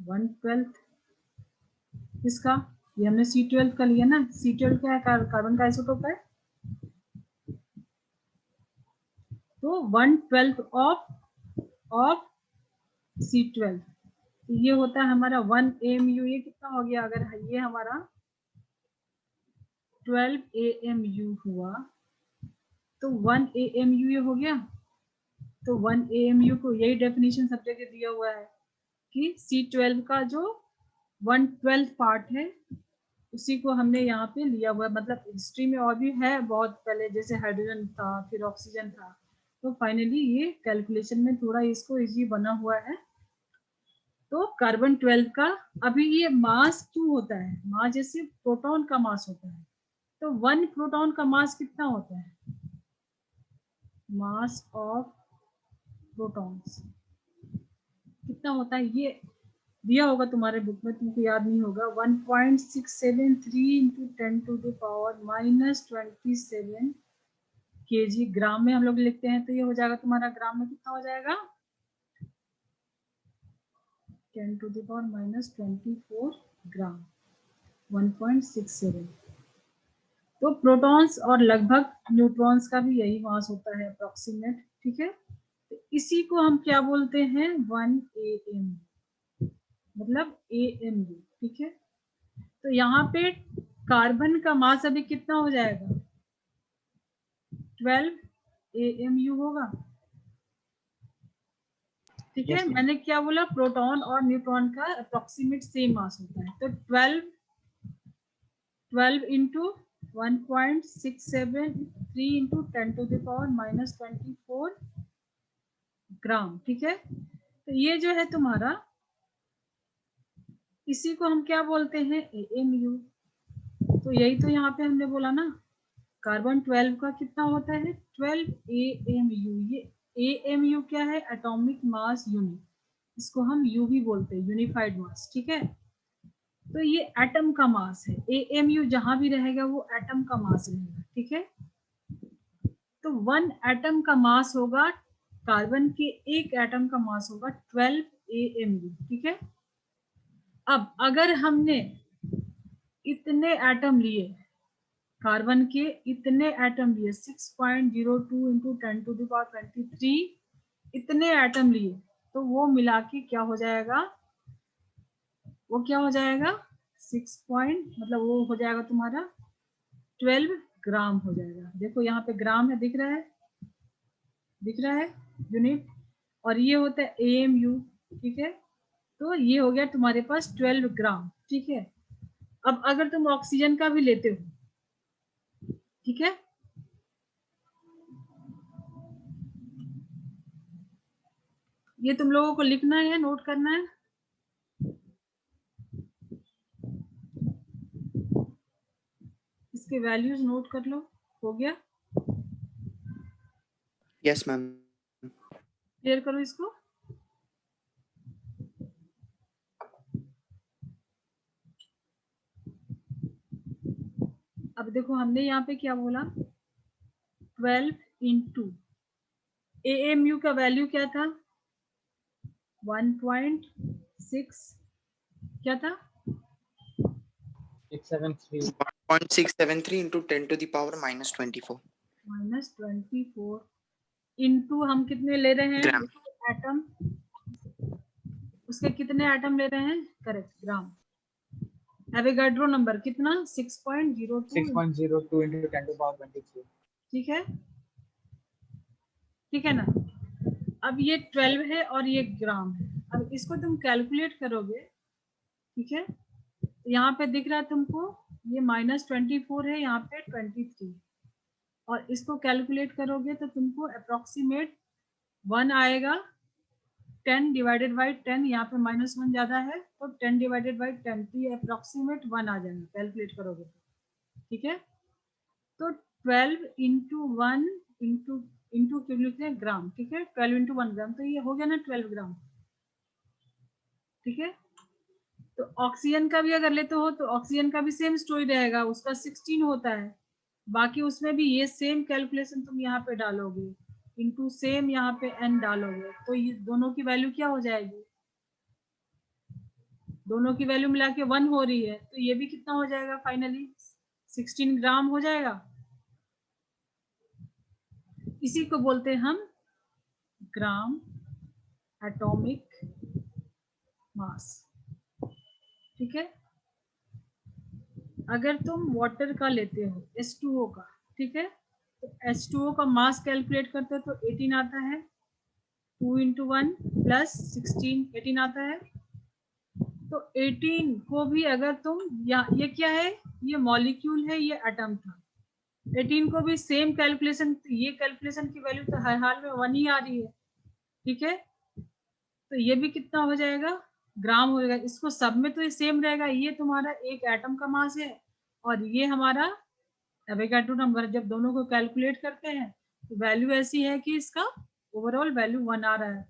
1/12 इसका, ये हमने C12 का लिया ना, C12 क्या है, कार्बन का आइसोटोप है, तो 1/12 ऑफ C12, तो ये होता है हमारा 1 AMU। ये कितना हो गया, अगर ये हमारा 12 AMU हुआ तो 1 AMU ये हो गया, तो 1 AMU को यही डेफिनेशन सब जगह दिया हुआ है कि C12 का जो 1/12 पार्ट है उसी को हमने यहाँ पे लिया हुआ है, मतलब हिस्ट्री में और भी है बहुत पहले, जैसे हाइड्रोजन था, फिर ऑक्सीजन था, तो फाइनली ये कैलकुलेशन में थोड़ा इसको इजी बना हुआ है। तो कार्बन 12 का अभी ये मास क्यों होता है, मास जैसे प्रोटॉन का मास होता है, तो 1 प्रोटॉन का मास कितना होता है, मास ऑफ प्रोटॉन्स कितना होता है, ये दिया होगा तुम्हारे बुक में, तुमको याद नहीं होगा, 1.673 इंटू 10⁻⁻27 kg, ग्राम में हम लोग लिखते हैं, तो ये हो जाएगा तुम्हारा, ग्राम में कितना हो जाएगा, 10⁻24 ग्राम, 1.67। तो प्रोटॉन्स और लगभग न्यूट्रॉन्स का भी यही मास होता है अप्रोक्सीमेट, ठीक है, तो इसी को हम क्या बोलते हैं, 1 AM, मतलब AMU, ठीक है। तो यहाँ पे कार्बन का मास अभी कितना हो जाएगा, 12 AMU होगा, ठीक है। Yes ma'am. मैंने क्या बोला, प्रोटॉन और न्यूट्रॉन का अप्रोक्सीमेट सेम मास होता है, तो 12 इंटू 1.673 इंटू 10⁻⁻24 ग्राम, ठीक है। तो ये जो है तुम्हारा, इसी को हम क्या बोलते हैं, AMU। तो यही तो यहाँ पे हमने बोला ना कार्बन 12 का कितना होता है 12 AMU। ये AMU क्या है, एटॉमिक मास यूनिट, इसको हम U भी बोलते हैं, यूनिफाइड मास, ठीक है। तो ये एटम का मास है, AMU जहां भी रहेगा वो एटम का मास रहेगा, ठीक है। तो 1 एटम का मास होगा, कार्बन के एक एटम का मास होगा 12 AMU, ठीक है। अब अगर हमने इतने एटम लिए, कार्बन के इतने एटम लिए 6.02 इंटू 10⁻23 इतने एटम लिए, तो वो मिला के क्या हो जाएगा, वो क्या हो जाएगा मतलब वो हो जाएगा तुम्हारा 12 ग्राम हो जाएगा। देखो यहाँ पे ग्राम है, दिख रहा है, दिख रहा है यूनिट, और ये होता है AMU, ठीक है। तो ये हो गया तुम्हारे पास 12 ग्राम, ठीक है। अब अगर तुम ऑक्सीजन का भी लेते हो, ठीक है, ये तुम लोगों को लिखना है, नोट करना है। इसके वैल्यूज नोट कर लो, हो गया, Yes, ma'am. क्लियर करो इसको। अब देखो हमने यहाँ पे क्या बोला, 12 इंटू AMU का वैल्यू क्या था 1.6 क्या था 673 1.673 into 10 to the power minus 24 -24 into हम कितने ले रहे हैं ग्राम। एटम, उसके कितने एटम ले रहे हैं, करेक्ट, ग्राम। एवोगाड्रो नंबर कितना 6.02, 6.02 into 10⁻23। ठीक है, ठीक है ना। अब ये 12 है और ये ग्राम है। अब इसको तुम कैलकुलेट करोगे, ठीक है, यहाँ पे दिख रहा है तुमको ये -24 है, यहाँ पे 23, और इसको कैलकुलेट करोगे तो तुमको अप्रोक्सीमेट 1 आएगा। 10 डिवाइडेड बाई 10, यहाँ पे -1 ज्यादा है तो 10 डिवाइडेड बाई 10, तो ये अप्रोक्सीमेट 1 आ जाएगा कैलकुलेट करोगे तो, ठीक है। तो 12 इंटू 1 इंटू क्यों लिखते हैं ग्राम, ठीक है, 12 इंटू 1 ग्राम, तो ये हो गया ना 12 ग्राम, ठीक है। तो ऑक्सीजन का भी अगर लेते हो तो ऑक्सीजन का भी सेम स्टोरी रहेगा, उसका 16 होता है, बाकी उसमें भी ये सेम कैलकुलेशन तुम यहाँ पे डालोगे, इंटू सेम यहाँ पे n डालोगे, तो ये दोनों की वैल्यू क्या हो जाएगी, दोनों की वैल्यू मिला के 1 हो रही है, तो ये भी कितना हो जाएगा फाइनली 16 ग्राम हो जाएगा। इसी को बोलते हैं हम ग्राम एटॉमिक मास, ठीक है। अगर तुम वाटर का लेते हो H2O का, ठीक है, तो H2O का मास कैलकुलेट करते हो तो 18 आता है, 2 इंटू 1 प्लस 16 18 आता है। तो 18 को भी अगर तुम ये क्या है, ये मॉलिक्यूल है, ये एटम था, 18 को भी सेम कैलकुलेशन, ये कैलकुलेशन की वैल्यू तो हर हाल में 1 ही आ रही है, ठीक है। तो ये भी कितना हो जाएगा ग्राम हो जाएगा। इसको सब में तो ये सेम रहेगा, ये तुम्हारा एक एटम का मास है और ये हमारा एवोगाड्रो नंबर, जब दोनों को कैलकुलेट करते हैं तो वैल्यू ऐसी है कि इसका ओवरऑल वैल्यू 1 आ रहा है,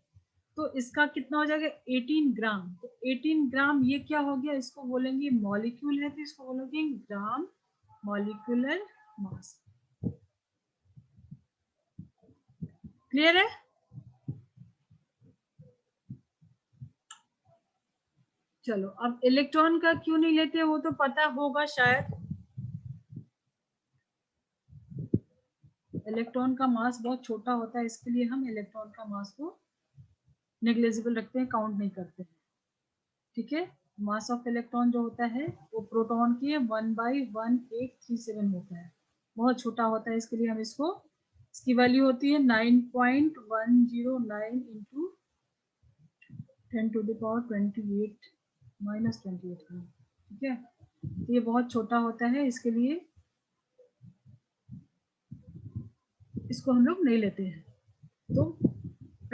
तो इसका कितना हो जाएगा 18 ग्राम। तो 18 ग्राम ये क्या हो गया, इसको बोलेंगे मॉलिक्यूल है, तो इसको बोलेंगे ग्राम मॉलिक्यूलर मास। क्लियर है। चलो अब इलेक्ट्रॉन का क्यों नहीं लेते वो तो पता होगा शायद, इलेक्ट्रॉन का मास बहुत छोटा होता है, इसके लिए हम इलेक्ट्रॉन का मास को नेग्लिजिबल रखते हैं, काउंट नहीं करते हैं, ठीक है। मास ऑफ इलेक्ट्रॉन जो होता है वो प्रोटॉन की 1/1837 होता है, बहुत छोटा होता है, इसके लिए हम इसको, इसकी वैल्यू होती है 9.109 इंटू 10⁻28 -28, ठीक है। तो ये बहुत छोटा होता है, इसके लिए इसको हम लोग नहीं लेते हैं। तो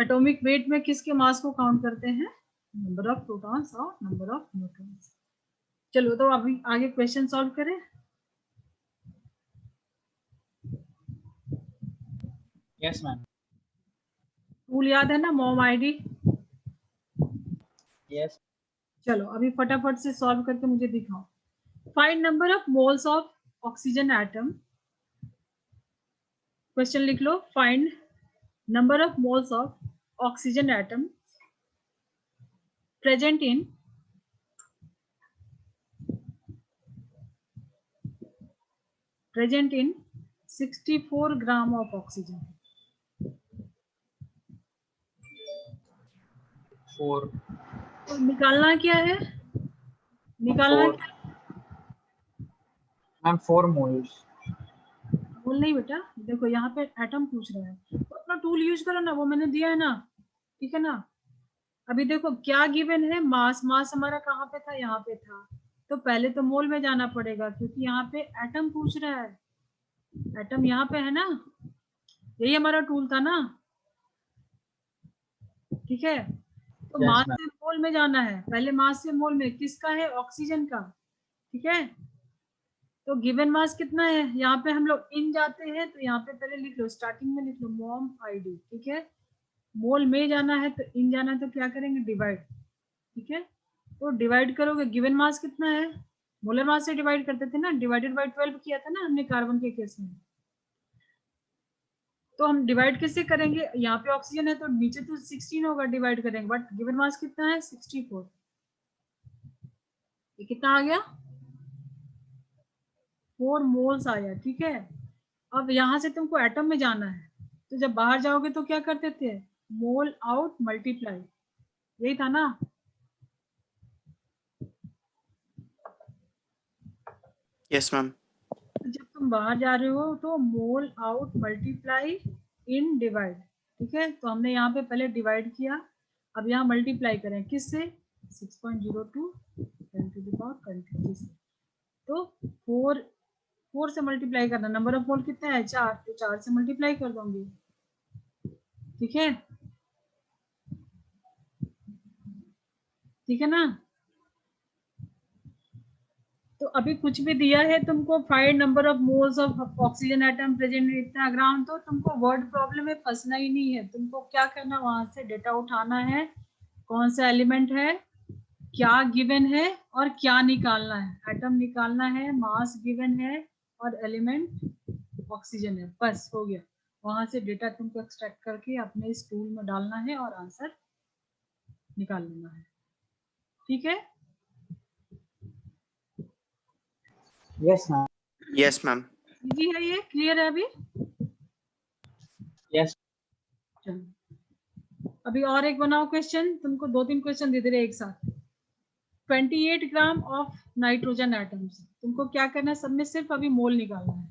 एटॉमिक वेट में किसके मास को काउंट करते हैं, नंबर ऑफ प्रोटॉन्स और नंबर ऑफ न्यूट्रॉन्स। चलो तो अभी आगे क्वेश्चन सॉल्व करें। Yes ma'am. टूल याद है ना, मॉम आईडी? यस। चलो अभी फटाफट से सॉल्व करके मुझे दिखाओ। Find number of moles of oxygen atom. Question लिख लो, find number of moles of oxygen atom present in 64 gram of oxygen. 4 तो निकालना क्या है, निकालना क्या? Ma'am 4 moles. मोल नहीं बेटा, देखो यहाँ पे एटम पूछ रहा है, तो अपना टूल यूज करो ना, वो मैंने दिया है ना, ठीक है ना। अभी देखो क्या गिवन है, मास। मास हमारा कहाँ पे था, यहाँ पे था, तो पहले तो मोल में जाना पड़ेगा क्योंकि यहाँ पे एटम पूछ रहा है। एटम यहाँ पे है ना, यही हमारा टूल था ना, ठीक है। तो यस मास मैम। से मोल में जाना है, पहले मास से मोल में किसका है, ऑक्सीजन का, ठीक है। तो गिवन मास कितना है, यहाँ पे हम लोग इन जाते हैं, तो यहाँ पे पहले लिख लो, स्टार्टिंग में लिख लो मॉम आईडी, ठीक है। मोल में जाना है तो इन जाना है, तो क्या करेंगे, डिवाइड, ठीक है। तो डिवाइड करोगे, गिवन मास कितना है, मोलर मास से डिवाइड करते थे ना, डिवाइडेड बाय 12 किया था ना हमने कार्बन के केस में। तो हम डिवाइड किससे करेंगे, यहाँ पे ऑक्सीजन है तो नीचे तो 16 होगा, डिवाइड करेंगे, बट गिवन मास कितना है, 64। ये कितना आ गया, 4 मोल्स आया, ठीक है। अब यहाँ से तुमको एटम में जाना है, तो जब बाहर जाओगे तो क्या करते थे, मोल आउट मल्टीप्लाई, यही था ना। Yes ma'am. जब तुम बाहर जा रहे हो तो मोल आउट मल्टीप्लाई इन डिवाइड, ठीक है। तो हमने यहाँ पे पहले डिवाइड किया, अब यहाँ मल्टीप्लाई करें किससे, 6.02 10 to the power 23 से। तो 4 से मल्टीप्लाई करना, नंबर ऑफ मोल कितना है, 4, तो 4 से मल्टीप्लाई कर दूंगी, ठीक है, ठीक है ना। तो अभी कुछ भी दिया है तुमको, find number of moles of oxygen atom present in इतना ग्राम, तो तुमको वर्ड प्रॉब्लम में फंसना ही नहीं है। तुमको क्या करना, वहां से डेटा उठाना है, कौन सा एलिमेंट है, क्या गिवन है और क्या निकालना है। एटम निकालना है, मास गिवन है और एलिमेंट ऑक्सीजन है, बस हो गया। वहां से डेटा तुमको एक्सट्रैक्ट करके अपने इस टूल में डालना है और आंसर निकाल लेना है, ठीक है। Yes ma'am. Yes ma'am. Easy है ये, क्लियर है अभी? यस। चलो अभी और एक बनाओ क्वेश्चन, तुमको 2-3 क्वेश्चन दे दे रहे एक साथ। 28 ग्राम ऑफ नाइट्रोजन एटम्स, तुमको क्या करना है, सब में सिर्फ अभी मोल निकालना है।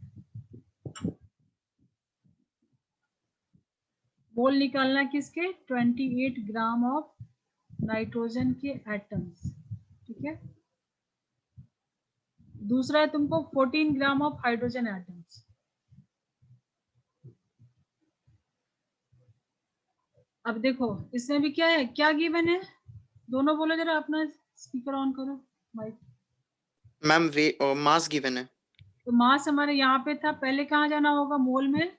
मोल निकालना है किसके, 28 ग्राम ऑफ नाइट्रोजन के एटम्स, ठीक है। दूसरा है तुमको 14 ग्राम ऑफ हाइड्रोजन एटम्स। अब देखो इसमें भी क्या है, क्या गिवन है, दोनों बोलो जरा, अपना स्पीकर ऑन करो, माइक। मैम वे मास गिवन है। तो मास हमारे यहाँ पे था, पहले कहाँ जाना होगा, मोल में,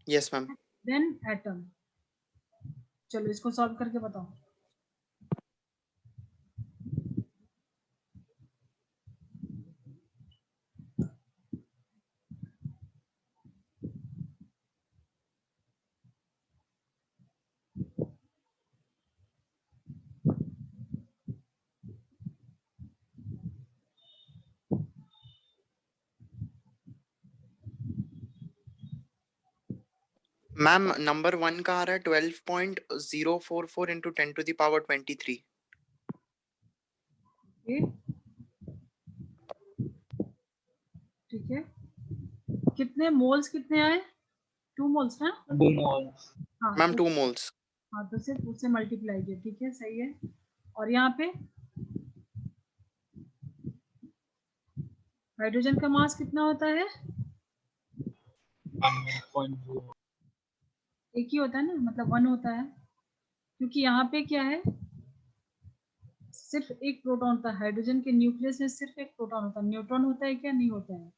यस मैम। Then atom. चलो इसको सॉल्व करके बताओ। मैम नंबर 1 का आ रहा है 12.044 into 10 to the power 23। ठीक है, कितने मोल्स कितने आए, 2 मोल्स ना। 2 मोल्स। हाँ मैम तो 2 मोल्स। हाँ तो सिर्फ उससे मल्टीप्लाई किया, ठीक है, सही है। और यहाँ पे हाइड्रोजन का मास कितना होता है, 1.0। एक ही होता है ना, मतलब 1 होता है, क्योंकि यहाँ पे क्या है, सिर्फ एक प्रोटॉन होता है, हाइड्रोजन के न्यूक्लियस में सिर्फ एक प्रोटॉन होता है, न्यूट्रॉन होता है क्या, नहीं होता है।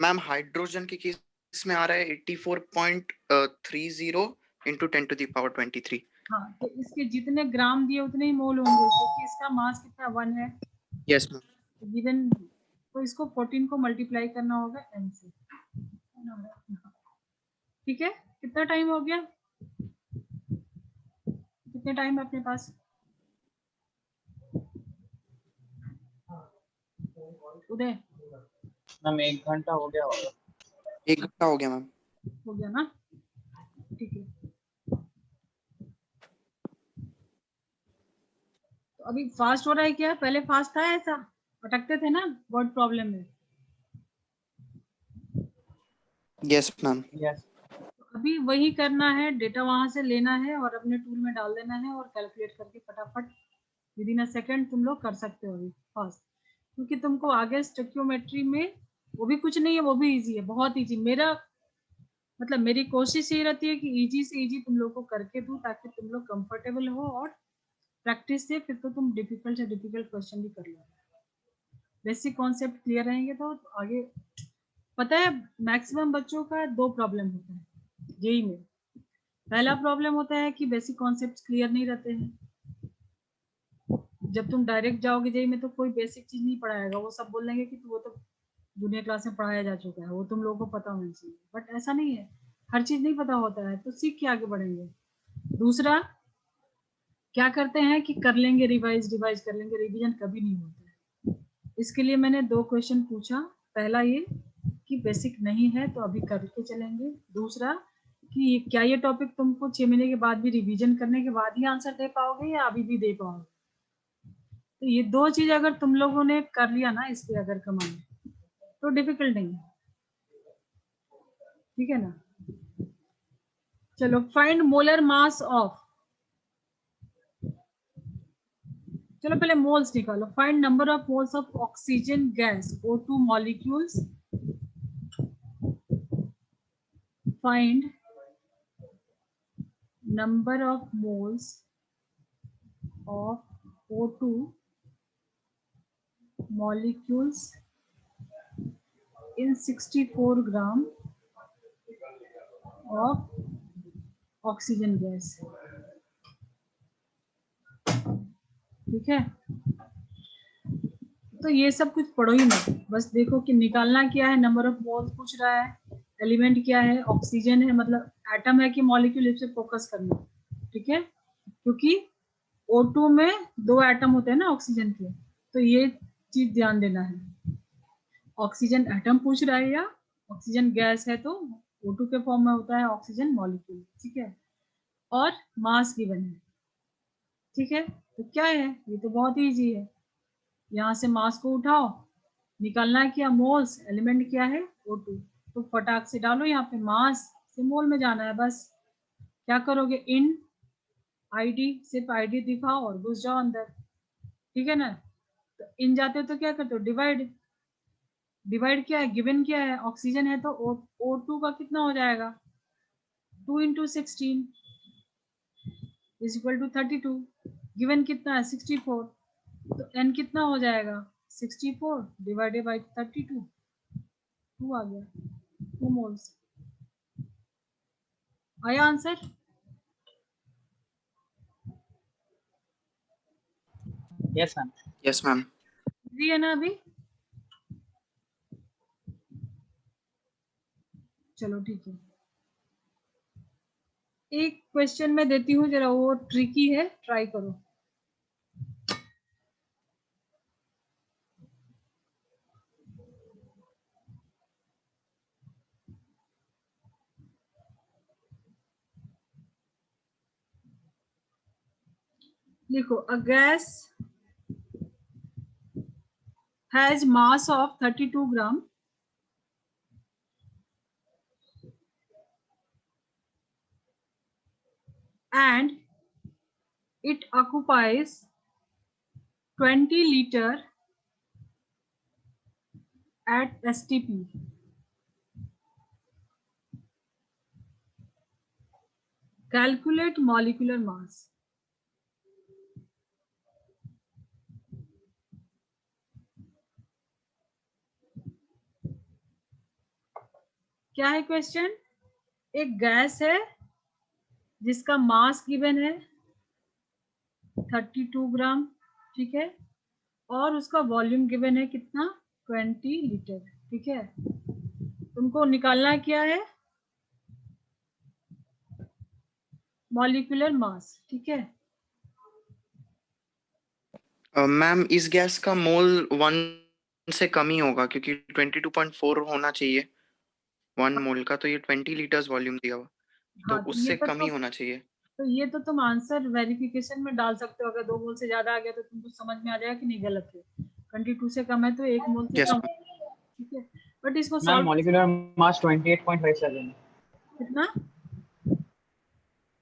मैम हाइड्रोजन के केस इसमें आ रहा है 84.30 into 10⁻23। हाँ, तो इसके जितने ग्राम दिए उतने ही मोल होंगे, क्योंकि इसका मास कितना 1 है। Yes ma'am. गिवन, तो इसको 14 को मल्टीप्लाई करना होगा n से। ठीक है, कितना टाइम हो गया, कितने टाइम है अपने पास? उदय, मैम 1 घंटा हो गया होगा। 1 घंटा हो गया मैम। हो गया ना, ठीक है। तो अभी फास्ट हो रहा है क्या? पहले फास्ट था ऐसा? अटकते थे ना वर्ड प्रॉब्लम में। Yes ma'am. यस। अभी वही करना है, डेटा वहां से लेना है और अपने टूल में डाल देना है और कैलकुलेट करके फटाफट विद इन अ सेकेंड तुम लोग कर सकते हो अभी फास्ट, क्योंकि तुमको आगे स्टोइकियोमेट्री में वो भी कुछ नहीं है, वो भी इजी है, बहुत इजी। मेरा मतलब मेरी कोशिश ये रहती है कि इजी से इजी तुम लोग को करके दूं, ताकि तुम लोग कंफर्टेबल हो, और प्रैक्टिस से फिर तो तुम डिफिकल्ट से डिफिकल्ट क्वेश्चन भी कर लो। बेसिक कॉन्सेप्ट क्लियर रहेंगे तो आगे। पता है, मैक्सिमम बच्चों का 2 प्रॉब्लम होता है जेई में। पहला प्रॉब्लम होता है कि बेसिक कॉन्सेप्ट्स क्लियर नहीं रहते हैं। जब तुम डायरेक्ट जाओगे जेई में तो कोई बेसिक चीज नहीं पढ़ाएगा, वो सब बोल देंगे कि वो तो जूनियर क्लास में पढ़ाया जा चुका है, वो तुम लोगों को पता होना चाहिए। बट ऐसा नहीं है, हर चीज नहीं पता होता है, तो सीख के आगे बढ़ेंगे। दूसरा, क्या करते हैं कि कर लेंगे रिवाइज, रिवाइज कर लेंगे, रिवीजन कभी नहीं होता है। इसके लिए मैंने 2 क्वेश्चन पूछा। पहला ये कि बेसिक नहीं है तो अभी करके चलेंगे। दूसरा कि क्या ये टॉपिक तुमको 6 महीने के बाद भी रिवीजन करने के बाद ही आंसर दे पाओगे या अभी भी दे पाओगे? तो ये 2 चीज अगर तुम लोगों ने कर लिया ना इस पे अगर कमांड, तो डिफिकल्ट नहीं है। ठीक है ना? चलो, फाइंड मोलर मास ऑफ, चलो पहले मोल्स निकालो। Find number of moles of oxygen gas O2 molecules. Find number of moles of O2 molecules in 64 gram of oxygen gas। ठीक है, तो ये सब कुछ पढ़ो ही नहीं, बस देखो कि निकालना क्या है। नंबर ऑफ मोल्स पूछ रहा है, एलिमेंट क्या है, ऑक्सीजन है, मतलब एटम है कि मॉलिक्यूल, इस पे फोकस करना। ठीक है, क्योंकि O2 में 2 एटम होते हैं ना ऑक्सीजन के, तो ये चीज ध्यान देना है। ऑक्सीजन एटम पूछ रहा है या ऑक्सीजन गैस है तो O2 के फॉर्म में होता है ऑक्सीजन मॉलिक्यूल। ठीक है, और मास गिवन है। ठीक है, तो क्या है, ये तो बहुत ही इजी है। यहाँ से मास को उठाओ, निकालना है क्या, मोल्स, एलिमेंट क्या है O2, तो फटाक से डालो यहाँ पे, मास से मोल में जाना है बस। क्या करोगे, इन आईडी, सिर्फ आईडी दिखाओ और घुस जाओ अंदर। ठीक है ना? तो इन जाते हो तो क्या करते हो, डिवाइड। डिवाइड क्या है, गिवन क्या है, ऑक्सीजन है तो O2 का कितना हो जाएगा, 2 × 16 इज इक्वल टू 32। गिवन कितना है 64, तो n कितना हो जाएगा 64 डिवाइडेड बाई 32, 2 आ गया, 2 मोल्स। आया answer? Yes ma'am. Yes ma'am. Easy है ना अभी? चलो ठीक है, एक क्वेश्चन मैं देती हूँ, जरा वो ट्रिकी है, ट्राई करो। देखो, a gas has mass of 32 gram and it occupies 20 liter at STP. Calculate molecular mass. क्या है क्वेश्चन? एक गैस है जिसका मास गिवन है 32 ग्राम, ठीक है, और उसका वॉल्यूम गिवन है कितना? 20 लीटर, ठीक है। तुमको निकालना क्या है? मॉलिक्यूलर मास, ठीक है। मैम इस गैस का मोल 1 से कम ही होगा क्योंकि 22.4 होना चाहिए 1 मोल का, तो ये 20 लीटर्स वॉल्यूम दिया हुआ, तो हाँ, तो ये उससे तो कम ही होना चाहिए। तो ये तो तुम आंसर वेरिफिकेशन में डाल सकते हो। अगर 2 मोल से ज्यादा आ गया तो तुमको समझ में आ जाएगा कि नहीं गलत है। 22 से कम है तो 1 मोल से यस कम, मैम। ठीक है। बट इसको मैम सॉल्व मॉलिक्यूलर मास 28.57 कितना?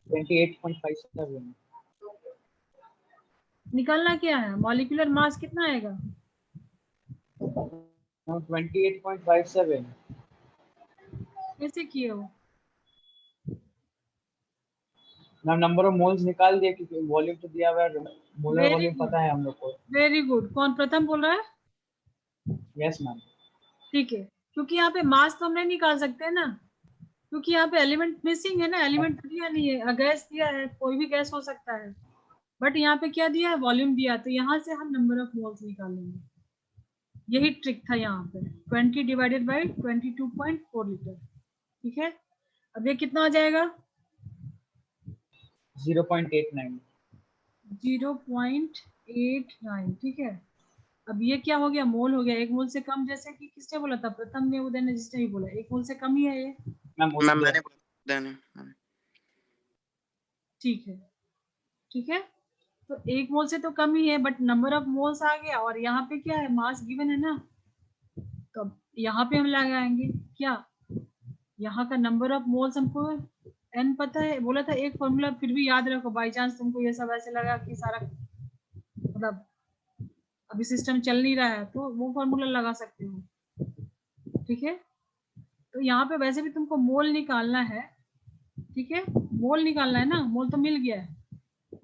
28.57 निकालना क्या है? मॉलिक्यूलर मास कितना आएगा? 28.57 कैसे किए हो? मैम नंबर ऑफ मोल्स निकाल दिए क्योंकि वॉल्यूम तो दिया हुआ है, मोलर वेरी वॉल्यूम गुड, पता है हम लोग को। Very good. कौन प्रथम बोल रहा है? Yes ma'am. ठीक है, क्योंकि यहाँ पे मास तो हम नहीं निकाल सकते ना, क्योंकि यहाँ पे एलिमेंट मिसिंग है ना, एलिमेंट दिया नहीं है। गैस दिया है, कोई भी गैस हो सकता है, बट यहाँ पे क्या दिया है? वॉल्यूम दिया है, तो यहाँ से हम नंबर ऑफ मोल्स निकालेंगे। यही ट्रिक था यहाँ पे। 20 डिवाइडेड बाई 22.4 लीटर, ठीक है। अब ये कितना आ जाएगा? 0.89 0.89, ठीक है। अब ये क्या हो गया? मोल हो गया। 1 मोल से कम, जैसे कि किसने बोला था? प्रथम ने, उदय ने, जिसने भी बोला 1 मोल से कम ही है ये, मैम मैम मैंने बोला मैम। ठीक है, ठीक है। तो 1 मोल से तो कम ही है, बट नंबर ऑफ मोल्स आ गया, और यहाँ पे क्या है? मास गिवन है ना, तो अब यहाँ पे हम लगाएंगे क्या? यहाँ का नंबर ऑफ मोल्स हमको n पता है, बोला था एक फॉर्मूला, फिर भी याद रखो, बाई चांस तुमको ये सब ऐसे लगा कि सारा मतलब अभी सिस्टम चल नहीं रहा है, तो वो फॉर्मूला लगा सकते हो, ठीक है। तो यहाँ पे वैसे भी तुमको मोल निकालना है, ठीक है। मोल निकालना है ना, मोल तो मिल गया है,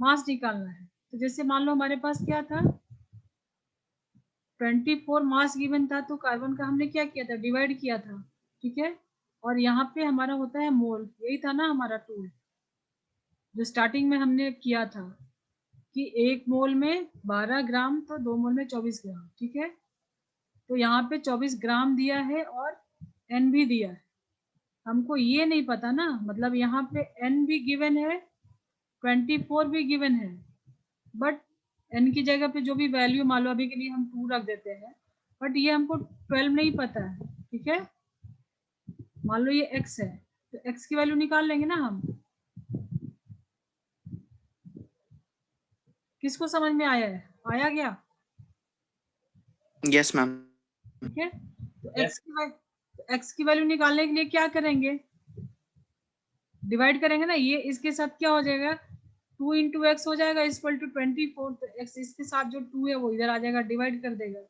मास निकालना है। तो जैसे मान लो हमारे पास क्या था? 24 मास गिवन था, तो कार्बन का हमने क्या किया था? डिवाइड किया था, ठीक है। और यहाँ पे हमारा होता है मोल, यही था ना हमारा टूल जो स्टार्टिंग में हमने किया था, कि 1 मोल में 12 ग्राम, तो 2 मोल में 24 ग्राम, ठीक है। तो यहाँ पे 24 ग्राम दिया है और n भी दिया है। हमको ये नहीं पता ना, मतलब यहाँ पे n भी गिवन है, 24 भी गिवन है, बट n की जगह पे जो भी वैल्यू, मान लो अभी के लिए हम 2 रख देते हैं, बट ये हमको 12 नहीं पता है, ठीक है। मान लो ये x है, तो x की वैल्यू निकाल लेंगे ना हम। किसको समझ में आया है? आया गया? Yes ma'am. ठीक है। तो x की वैल्यू निकालने के लिए क्या करेंगे? डिवाइड करेंगे ना, ये इसके साथ क्या हो जाएगा? 2 इंटू एक्स हो जाएगा इक्वल टू 24, तो x इसके साथ जो 2 है वो इधर आ जाएगा, डिवाइड कर देगा,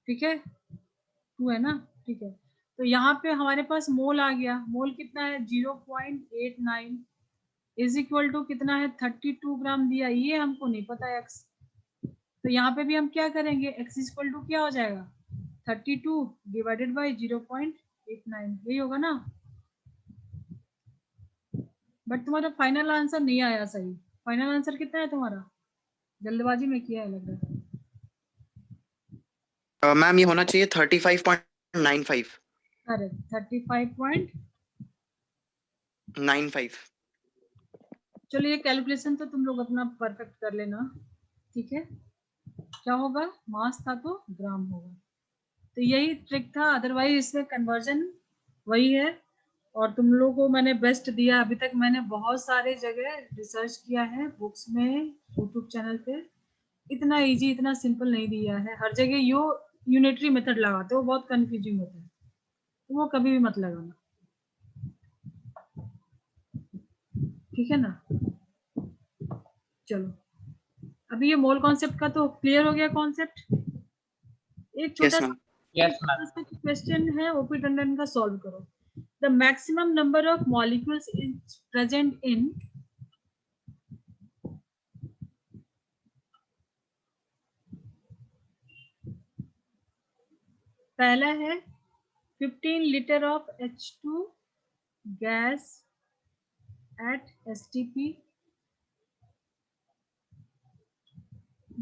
ठीक है। 2 है ना, ठीक है। तो यहाँ पे हमारे पास मोल आ गया। मोल कितना है? 0.89 इज इक्वल टू कितना है? 32 ग्राम दिया, ये हमको नहीं पता x। तो यहाँ पे भी हम क्या करेंगे? x इक्वल टू क्या हो जाएगा? 32 डिवाइडेड बाई 0.89, यही होगा ना। बट तुम्हारा फाइनल आंसर नहीं आया सही। फाइनल आंसर कितना है तुम्हारा? जल्दबाजी में किया है लग रहा है। मैम ये होना चाहिए 35.95। करेक्ट, 35.95। चलो ये कैलकुलेशन तो तुम लोग अपना परफेक्ट कर लेना, ठीक है। क्या होगा? मास था तो ग्राम होगा। तो यही ट्रिक था, अदरवाइज इसमें कन्वर्जन वही है। और तुम लोगों को मैंने बेस्ट दिया अभी तक। मैंने बहुत सारे जगह रिसर्च किया है, बुक्स में, यूट्यूब चैनल पे। इतना इजी, इतना सिंपल नहीं दिया है। हर जगह यूनिटरी मेथड लगाते हो, बहुत कंफ्यूजिंग होता है, तो वो कभी भी मत लगाना, ठीक है ना। चलो, अभी ये मोल कॉन्सेप्ट का तो क्लियर हो गया कॉन्सेप्ट। एक छोटा यस सा मैम। Yes ma'am. क्वेश्चन है, ओपी टंडन का, सॉल्व करो। The maximum number of molecules is present in, पहला है 15 liter of H2 gas at STP।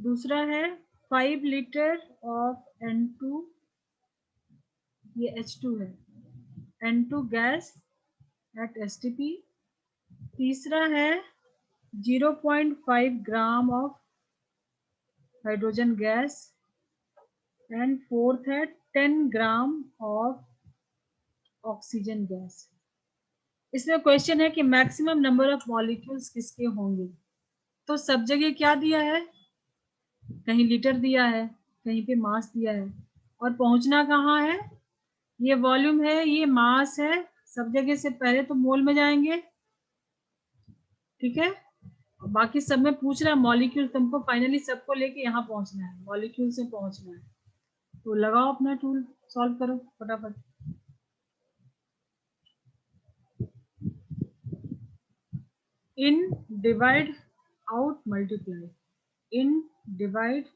दूसरा है 5 लीटर ऑफ N2, ये H2 है, N2 गैस एट STP। तीसरा है 0.5 gram of hydrogen gas and fourth है 10 ग्राम ऑफ ऑक्सीजन गैस। इसमें क्वेश्चन है कि मैक्सिमम नंबर ऑफ मॉलिक्यूल्स किसके होंगे। तो सब जगह क्या दिया है, कहीं लीटर दिया है, कहीं पे मास दिया है, और पहुंचना कहाँ है, ये वॉल्यूम है, ये मास है। सब जगह से पहले तो मोल में जाएंगे, ठीक है। बाकी सब में पूछ रहा है मॉलिक्यूल, तुमको फाइनली सबको लेके यहाँ पहुंचना है, मॉलिक्यूल से पहुंचना है। तो लगाओ अपना टूल, सॉल्व करो फटाफट। इन डिवाइड आउट मल्टीप्लाई, इन डिवाइड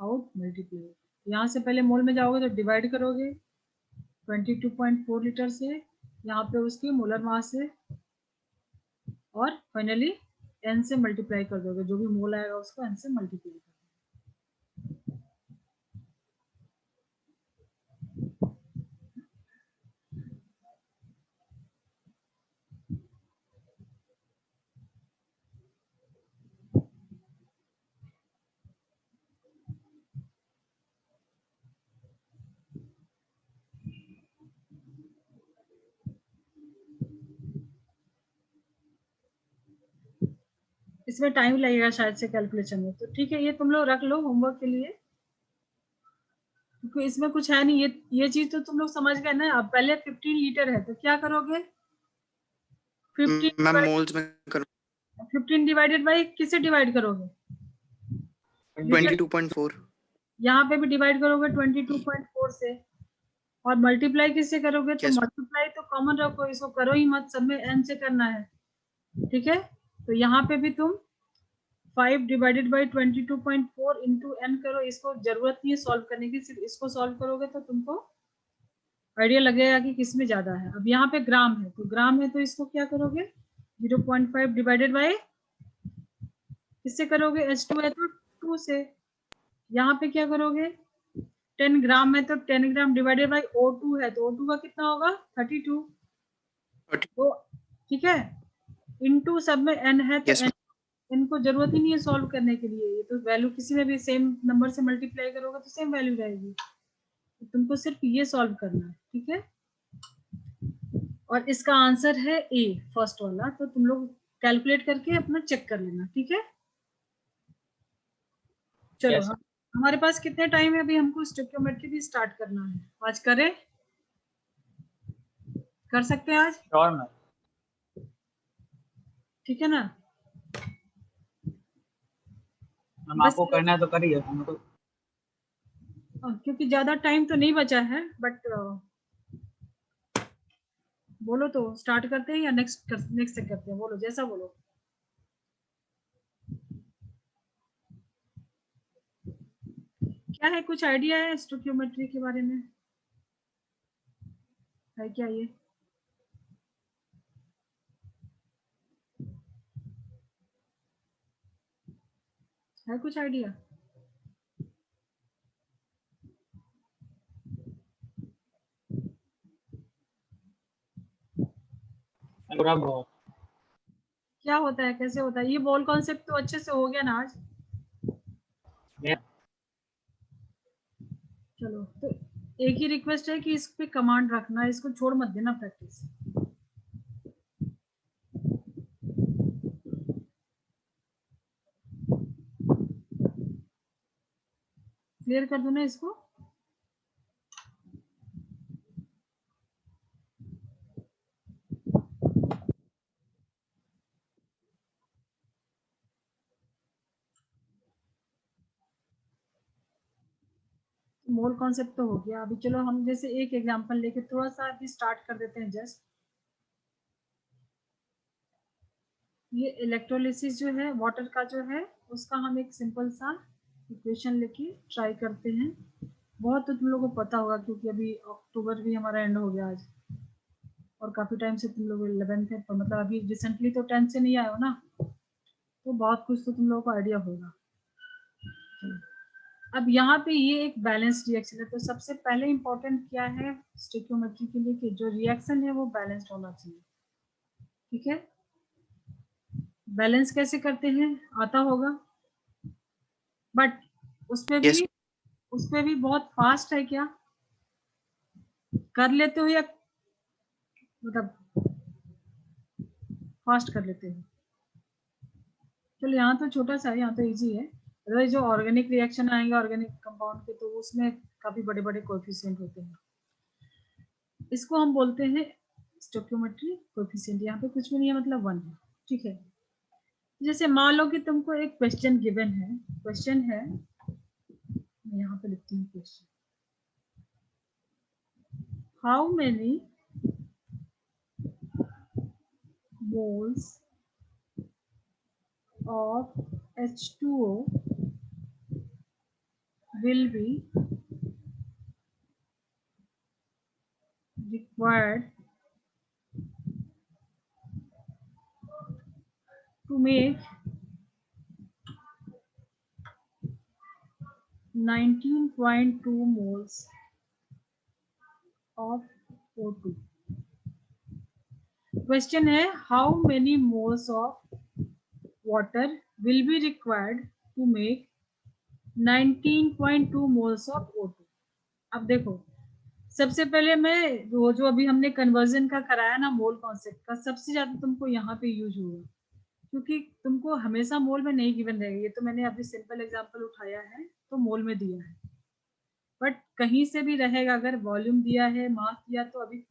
आउट मल्टीप्लाई। यहाँ से पहले मोल में जाओगे तो डिवाइड करोगे 22.4 लीटर से, यहाँ पे उसकी मोलर मास है, और फाइनली n से मल्टीप्लाई कर दोगे, जो भी मोल आएगा उसको n से मल्टीप्लाई कर। इसमें टाइम लगेगा शायद से कैलकुलेशन में, तो ठीक है, ये तुम लोग रख लो होमवर्क के लिए, क्योंकि इसमें कुछ है नहीं। ये चीज तो तुम लोग समझ गए ना। अब पहले 15 लीटर है तो क्या करोगे, 15 मैम मोल्स में करो 15 डिवाइडेड बाई किसे डिवाइड करोगे, लीटर। 22.4। यहाँ पे भी डिवाइड करोगे 22.4 से, और मल्टीप्लाई किससे करोगे, तो Yes. मल्टीप्लाई तो कॉमन रखो, इसको करो ही मत, सब में n से करना है, ठीक है। तो यहाँ पे भी तुम 5 डिवाइडेड बाई 22.4 इंटू n करो, इसको जरूरत नहीं है सॉल्व करने की, सिर्फ इसको सॉल्व करोगे तो तुमको आइडिया लगेगा कि किसमें ज्यादा है। अब यहाँ पे ग्राम है, तो ग्राम है तो इसको क्या करोगे, 0.5 डिवाइडेड बाई किससे करोगे, H2 है तो 2 से। यहाँ पे क्या करोगे, 10 ग्राम है तो 10 ग्राम डिवाइडेड बाई O2 है, तो O2 का कितना होगा 32, तो ठीक है। इनटू सब में n है तो Yes, n, इनको जरूरत ही नहीं है सॉल्व करने के लिए, ये तो वैल्यू किसी में भी सेम नंबर से मल्टीप्लाई करोगे तो सेम वैल्यू रहेगी, तो तुमको सिर्फ ये सॉल्व करना है, ठीक है। और इसका आंसर है ए, फर्स्ट वाला, तो तुम लोग कैलकुलेट करके अपना चेक कर लेना, ठीक है। चलो Yes, हमारे पास कितने टाइम है अभी, हमको स्टोइकियोमेट्री भी स्टार्ट करना है, आज करें, कर सकते हैं आज, श्योर मैम। ठीक है ना। मैम आपको करना है तो करिए, हमें तो क्योंकि ज्यादा टाइम तो नहीं बचा है, बट बोलो तो स्टार्ट करते हैं या नेक्स्ट से करते हैं, बोलो जैसा बोलो। क्या है, कुछ आइडिया है स्टोइकियोमेट्री के बारे में, है क्या ये, है कुछ आइडिया। थोड़ा बहुत। क्या होता है, कैसे होता है, ये बॉल कॉन्सेप्ट तो अच्छे से हो गया ना आज। चलो तो एक ही रिक्वेस्ट है कि इस पे कमांड रखना, इसको छोड़ मत देना प्रैक्टिस। क्लियर कर दो ना इसको। मोल कॉन्सेप्ट तो हो गया। अभी चलो हम जैसे एक एग्जांपल लेके थोड़ा सा अभी स्टार्ट कर देते हैं जस्ट। ये इलेक्ट्रोलिसिस जो है वाटर का जो है, उसका हम एक सिंपल सा इक्वेशन लेके ट्राई करते हैं। बहुत तो तुम लोगों को पता होगा क्योंकि अभी अक्टूबर भी हमारा एंड हो गया आज, और काफी टाइम से तुम लोग 11th है, मतलब अभी रिसेंटली तो 10th से नहीं आए हो ना, तो बहुत कुछ तो तुम लोगों को आइडिया होगा। अब यहाँ पे ये एक बैलेंस रिएक्शन है, तो सबसे पहले इंपॉर्टेंट क्या है स्टोइकियोमेट्री के लिए कि जो रिएक्शन है वो बैलेंस्ड होना चाहिए। ठीक है, बैलेंस कैसे करते हैं आता होगा, बट Yes. उस पे भी बहुत फास्ट है क्या, कर लेते हो या मतलब फास्ट कर लेते हो? चलो यहाँ तो छोटा सा है, यहाँ तो इजी है। अगर जो ऑर्गेनिक रिएक्शन आएंगे ऑर्गेनिक कंपाउंड के, तो उसमें काफी बड़े बड़े कोएफिशिएंट होते हैं, इसको हम बोलते हैं स्टोइकियोमेट्री कोएफिशिएंट। यहाँ पे कुछ भी नहीं है, मतलब 1 है। ठीक है, जैसे मान लो कि तुमको एक क्वेश्चन गिवन है, क्वेश्चन है, मैं यहाँ पे लिखती हूँ question, how many moles of H2O will be required to make 19.2 moles of O2. Question है how many moles of water will be required to make 19.2 moles of O2. अब देखो, सबसे पहले मैं वो जो अभी हमने कन्वर्जन का कराया ना मोल कॉन्सेप्ट का, सबसे ज्यादा तुमको यहाँ पे यूज होगा, क्योंकि तुमको हमेशा मोल में नहीं गिवन रहेगा। ये तो मैंने अभी सिंपल एग्जांपल उठाया है तो मोल में दिया है, बट कहीं से भी रहेगा, अगर वॉल्यूम दिया है मास दिया, तो अभी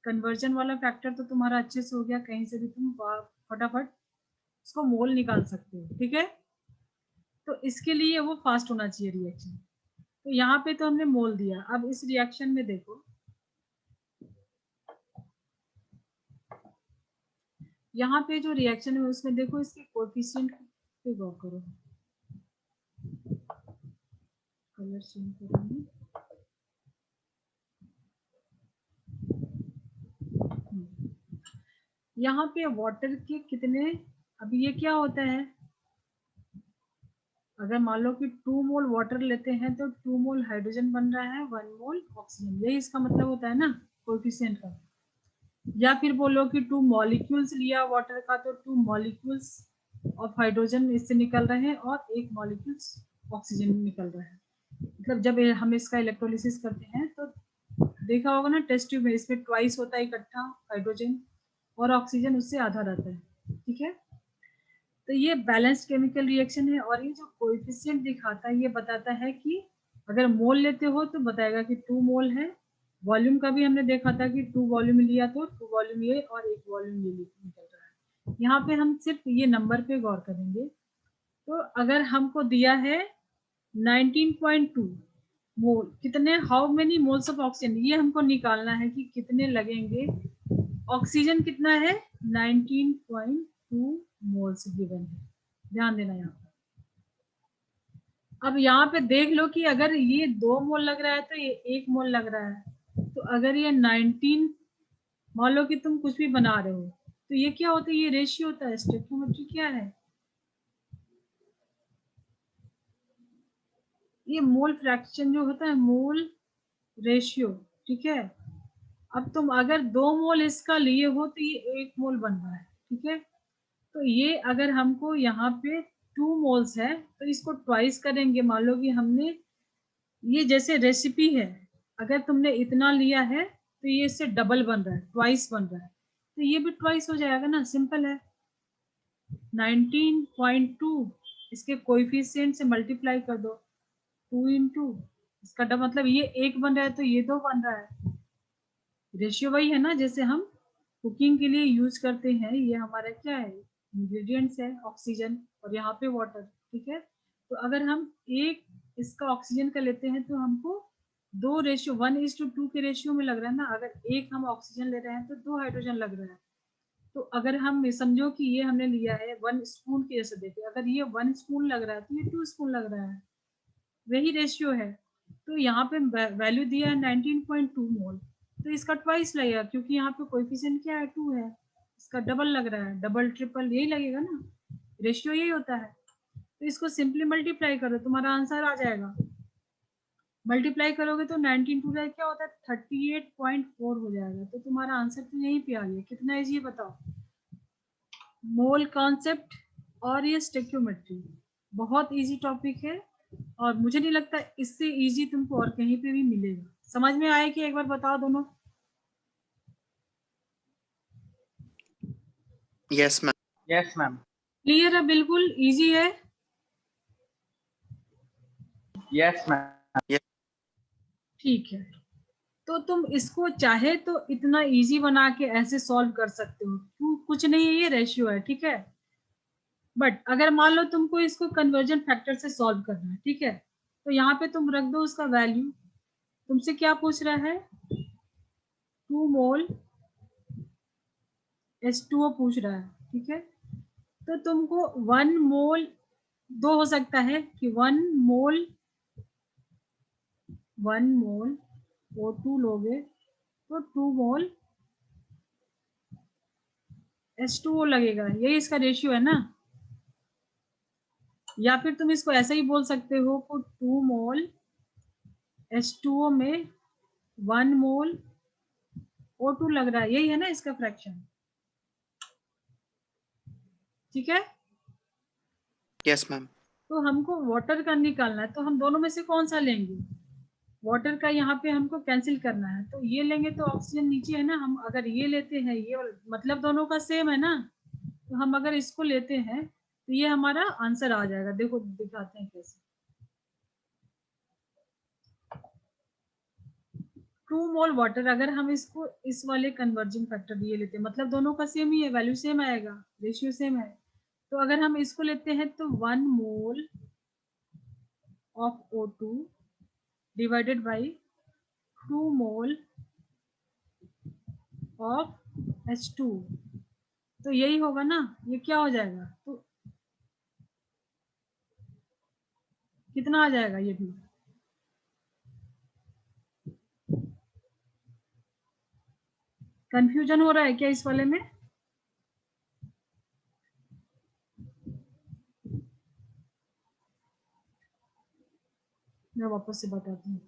कन्वर्जन वाला फैक्टर तो तुम्हारा अच्छे से हो गया, कहीं से भी तुम फटाफट उसको मोल निकाल सकते हो। ठीक है, तो इसके लिए वो फास्ट होना चाहिए रिएक्शन। तो यहाँ पे तो हमने मोल दिया, अब इस रिएक्शन में देखो, यहाँ पे जो रिएक्शन है उसमें देखो इसके कोएफिशिएंट पे गौर करो, कलर चेंज करेंगे। यहाँ पे वाटर के कितने, अभी ये क्या होता है, अगर मान लो कि 2 मोल वाटर लेते हैं तो 2 मोल हाइड्रोजन बन रहा है, 1 मोल ऑक्सीजन, यही इसका मतलब होता है ना कोएफिशिएंट का। या फिर बोलो कि 2 मॉलिक्यूल्स लिया वाटर का, तो 2 मॉलिक्यूल्स ऑफ हाइड्रोजन इससे निकल रहे हैं और 1 मॉलिक्यूल्स ऑक्सीजन निकल रहा है। मतलब जब हम इसका इलेक्ट्रोलिसिस करते हैं तो देखा होगा ना टेस्ट ट्यूब में, इसमें ट्वाइस होता है इकट्ठा हाइड्रोजन और ऑक्सीजन उससे आधा रहता है। ठीक है, तो ये बैलेंस्ड केमिकल रिएक्शन है, और ये जो कोएफिशिएंट दिखाता है ये बताता है कि अगर मोल लेते हो तो बताएगा कि 2 मोल है। वॉल्यूम का भी हमने देखा था कि 2 वॉल्यूम लिया तो 2 वॉल्यूम ये और 1 वॉल्यूम ये निकल रहा है। यहाँ पे हम सिर्फ ये नंबर पे गौर करेंगे। तो अगर हमको दिया है 19.2 मोल, कितने, how many moles of oxygen, ये हमको निकालना है कि कितने लगेंगे। ऑक्सीजन कितना है 19.2 मोल्स गिवन है, ध्यान देना यहाँ पे। अब यहाँ पे देख लो कि अगर ये 2 मोल लग रहा है तो ये 1 मोल लग रहा है, तो अगर ये 19, मान लो कि तुम कुछ भी बना रहे हो, तो ये क्या होता है, ये रेशियो होता है। स्टोइकियोमेट्री क्या है, ये मोल फ्रैक्शन जो होता है, मोल रेशियो। ठीक है, अब तुम अगर 2 मोल इसका लिए हो तो ये 1 मोल बन रहा है। ठीक है, तो ये अगर हमको यहाँ पे 2 मोल्स है तो इसको ट्वाइस करेंगे। मान लो कि हमने ये जैसे रेसिपी है, अगर तुमने इतना लिया है तो ये इससे डबल बन रहा है, ट्वाइस बन रहा है, तो ये भी ट्वाइस हो जाएगा ना, सिंपल है। 19.2 इसके कोएफिशिएंट से मल्टीप्लाई कर दो, 2 इंटू इसका डबल, मतलब ये 1 बन रहा है तो ये 2 बन रहा है। रेशियो वही है ना जैसे हम कुकिंग के लिए यूज करते हैं, ये हमारा क्या है, इंग्रेडिएंट्स है, ऑक्सीजन और यहाँ पे वाटर। ठीक है, तो अगर हम एक इसका ऑक्सीजन का लेते हैं तो हमको 2 रेशियो 1:2 के रेशियो में लग रहा है ना। अगर एक हम ऑक्सीजन ले रहे हैं तो 2 हाइड्रोजन लग रहा है। तो अगर हम समझो कि ये हमने लिया है 1 स्पून के जैसे, देखे अगर ये 1 स्पून लग रहा है तो ये 2 स्पून लग रहा है, वही रेशियो है। तो यहाँ पे वैल्यू दिया है 19.2 मोल, तो इसका ट्वाइस लगेगा क्योंकि यहाँ पे कोएफिशिएंट क्या है 2 है, इसका डबल लग रहा है, डबल ट्रिपल यही लगेगा ना, रेशियो यही होता है। तो इसको सिंपली मल्टीप्लाई करो, तुम्हारा आंसर आ जाएगा। मल्टीप्लाई करोगे तो 19 टू क्या होता है 38.4 हो जाएगा। तो तुम्हारा आंसर तो यहीं पे आ गया। कितना इजी है बताओ। मोल कॉन्सेप्ट और ये स्टेक्योमेट्री बहुत इजी टॉपिक है और मुझे नहीं लगता इससे इजी तुमको और कहीं पे भी मिलेगा। समझ में आया कि एक बार बताओ दोनों। Yes ma'am. Yes ma'am. Clear है, बिल्कुल इजी है। Yes ma'am. ठीक है, तो तुम इसको चाहे तो इतना इजी बना के ऐसे सॉल्व कर सकते हो, कुछ नहीं है, ये रेशियो है, ठीक है। बट अगर मान लो तुमको इसको कन्वर्जन फैक्टर से सॉल्व करना है, ठीक है, तो यहाँ पे तुम रख दो उसका वैल्यू। तुमसे क्या पूछ रहा है 2 मोल H2O पूछ रहा है, ठीक है। तो तुमको 1 मोल 2 हो सकता है कि 1 मोल O2 लोगे तो 2 मोल H2O लगेगा, यही इसका रेशियो है ना। या फिर तुम इसको ऐसा ही बोल सकते हो कि 2 मोल H2O में 1 मोल O2 लग रहा है, यही है ना इसका फ्रैक्शन, ठीक है। Yes ma'am. तो हमको वाटर का निकालना है, तो हम दोनों में से कौन सा लेंगे। वाटर का यहाँ पे हमको कैंसिल करना है, तो ये लेंगे तो ऑक्सीजन नीचे है ना। हम अगर ये लेते हैं, ये मतलब दोनों का सेम है ना, तो हम अगर इसको लेते हैं तो ये हमारा आंसर आ जाएगा। देखो दिखाते हैं कैसे। 2 मोल वाटर, अगर हम इसको इस वाले कन्वर्जिंग फैक्टर ये लेते हैं, मतलब दोनों का सेम ही है, वैल्यू सेम आएगा, रेशियो सेम है। तो अगर हम इसको लेते हैं तो 1 mole of O2 divided by 2 mole of H2, तो यही होगा ना। ये क्या हो जाएगा, तो कितना आ जाएगा ये भी। कंफ्यूजन हो रहा है क्या इस वाले में। मैं वापस से बताती हूँ।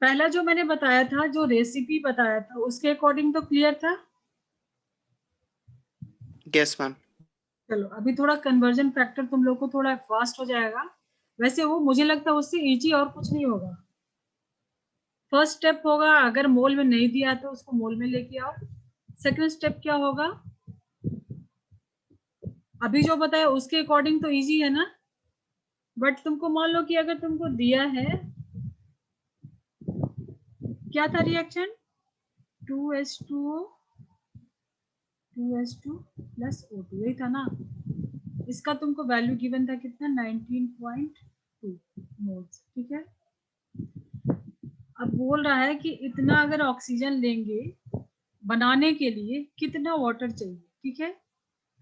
पहला जो मैंने बताया था, जो रेसिपी बताया था, उसके अकॉर्डिंग तो क्लियर था। Yes ma'am. चलो अभी थोड़ा कन्वर्जन फैक्टर तुम लोग को थोड़ा फास्ट हो जाएगा। वैसे वो मुझे लगता है उससे इजी और कुछ नहीं होगा। फर्स्ट स्टेप होगा, अगर मोल में नहीं दिया तो उसको मोल में लेके आओ। सेकंड स्टेप क्या होगा, अभी जो बताया उसके अकॉर्डिंग तो इजी है ना। बट तुमको मान लो कि अगर तुमको दिया है, क्या था reaction 2H2O 2H2 plus O2, यही था ना। इसका तुमको वैल्यू गिवन था कितना 19.2 मोल्स, ठीक है। अब बोल रहा है कि इतना अगर ऑक्सीजन लेंगे बनाने के लिए कितना वाटर चाहिए, ठीक है।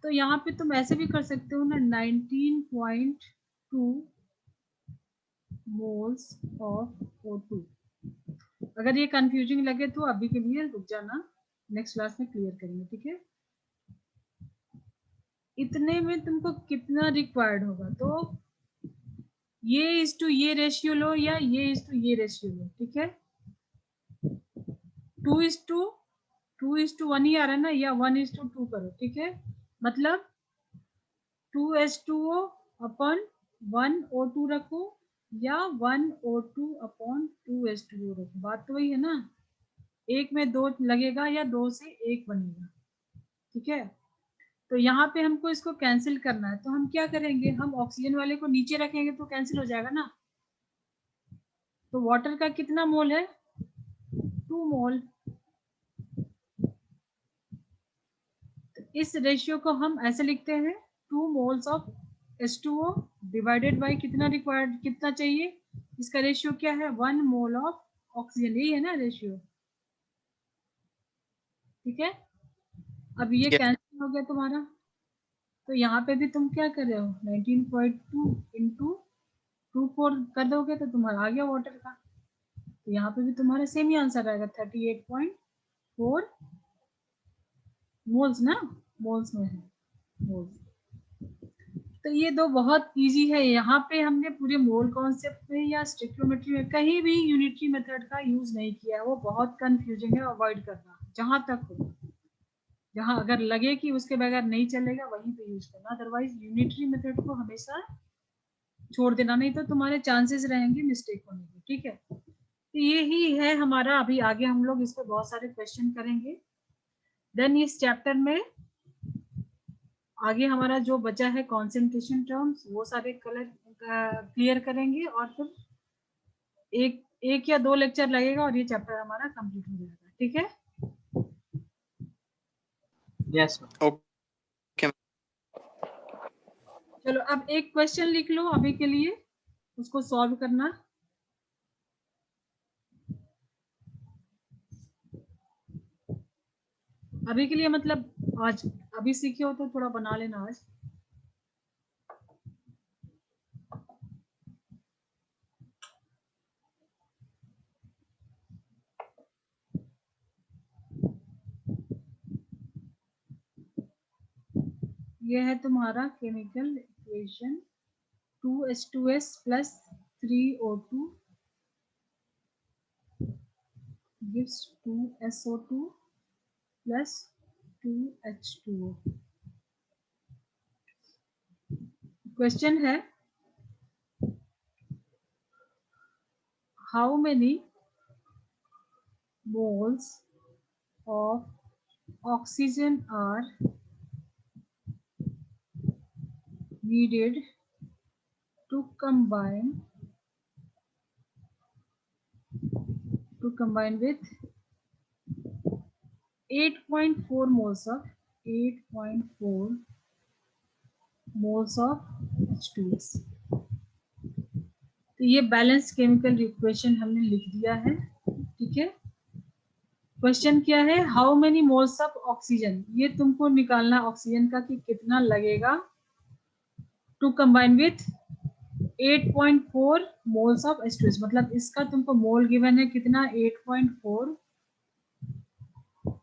तो यहाँ पे तुम ऐसे भी कर सकते हो ना 19.2 मोल्स ऑफ O2। अगर ये कंफ्यूजिंग लगे तो अभी के लिए रुक जाना, नेक्स्ट क्लास में क्लियर करेंगे, ठीक है। इतने में तुमको कितना रिक्वायर्ड होगा, तो ये इज टू ये रेशियो लो या ये इज टू ये रेशियो लो, ठीक है। 2:1 ही आ रहा है ना, या 1:2 करो, ठीक है। मतलब 2H2O अपन 1O2 रखो या 1O2 अपॉन 2H2O रखो, बात तो वही है ना। एक में 2 लगेगा या 2 से 1 बनेगा, ठीक है। तो यहाँ पे हमको इसको कैंसिल करना है, तो हम क्या करेंगे, हम ऑक्सीजन वाले को नीचे रखेंगे तो कैंसिल हो जाएगा ना। तो वाटर का कितना मोल है 2 मोल। तो इस रेशियो को हम ऐसे लिखते हैं 2 moles of H2O divided by कितना रिक्वायर्ड, कितना चाहिए, इसका रेशियो क्या है 1 मोल ऑफ ऑक्सीजन, यही है ना रेशियो, ठीक है। अब ये कैंसिल हो गया तुम्हारा। तो यहाँ पे भी तुम क्या कर रहे हो 19.2 इंटू 2 4 कर दोगे तो तुम्हारा आ गया वाटर का। तो यहाँ पे भी तुम्हारा सेम ही आंसर आएगा 38.4 मोल्स ना, मोल्स में है मोल्स। तो ये दो बहुत इजी है। यहाँ पे हमने पूरे मोल कॉन्सेप्ट में या स्टिक्योमेट्री में कहीं भी यूनिटरी मेथड का यूज नहीं किया है। वो बहुत कंफ्यूजिंग है, अवॉइड करना जहां तक हो। जहां अगर लगे कि उसके बगैर नहीं चलेगा वहीं पे यूज करना, अदरवाइज यूनिटरी मेथड को हमेशा छोड़ देना, नहीं तो तुम्हारे चांसेस रहेंगे मिस्टेक होने के। ठीक है, तो ये ही है हमारा। अभी आगे हम लोग इस पे बहुत सारे क्वेश्चन करेंगे। देन इस चैप्टर में आगे हमारा जो बचा है कॉन्सेंट्रेशन टर्म्स, वो सारे क्लियर करेंगे और फिर एक या दो लेक्चर लगेगा और ये चैप्टर हमारा कंप्लीट हो जाएगा। ठीक है, यस मैम। ओके चलो अब एक क्वेश्चन लिख लो अभी के लिए, उसको सॉल्व करना। अभी के लिए मतलब आज अभी सीखे हो तो थोड़ा बना लेना आज। ये है तुम्हारा chemical equation 2H2S plus 3O2 gives 2SO2 plus 2H2O। Question है how many moles of oxygen are needed to combine with 8.4 moles of 8.4 moles of H2S। तो ये बैलेंस केमिकल इक्वेशन हमने लिख दिया है। ठीक है, क्वेश्चन क्या है, how many moles of oxygen, ये तुमको निकालना ऑक्सीजन का कि कितना लगेगा to combine with 8.4 moles of H2S। मतलब इसका तुमको मोल गिवन है कितना 8.4,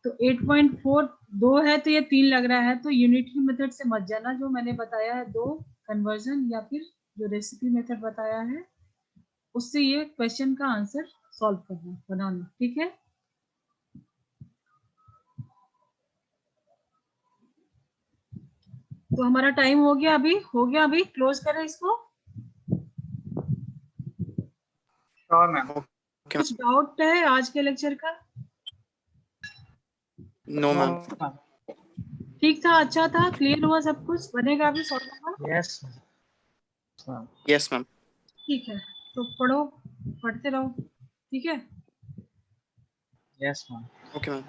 तो 8.4 दो है तो ये 3 लग रहा है। तो यूनिटरी मेथड से मत जाना, जो मैंने बताया है दो कन्वर्जन या फिर जो रेसिपी मेथड बताया है उससे ये क्वेश्चन का आंसर सॉल्व करना बनाना। ठीक है, तो हमारा टाइम हो गया, अभी क्लोज करें इसको। Sure ma'am. कुछ डाउट है आज के लेक्चर का? No ma'am. ठीक था, अच्छा था, क्लियर हुआ सब कुछ, बनेगा अभी सॉल्व होगा। Yes ma'am. Yes ma'am. ठीक है, तो पढ़ो, पढ़ते रहो। ठीक है, यस मैम। Okay ma'am.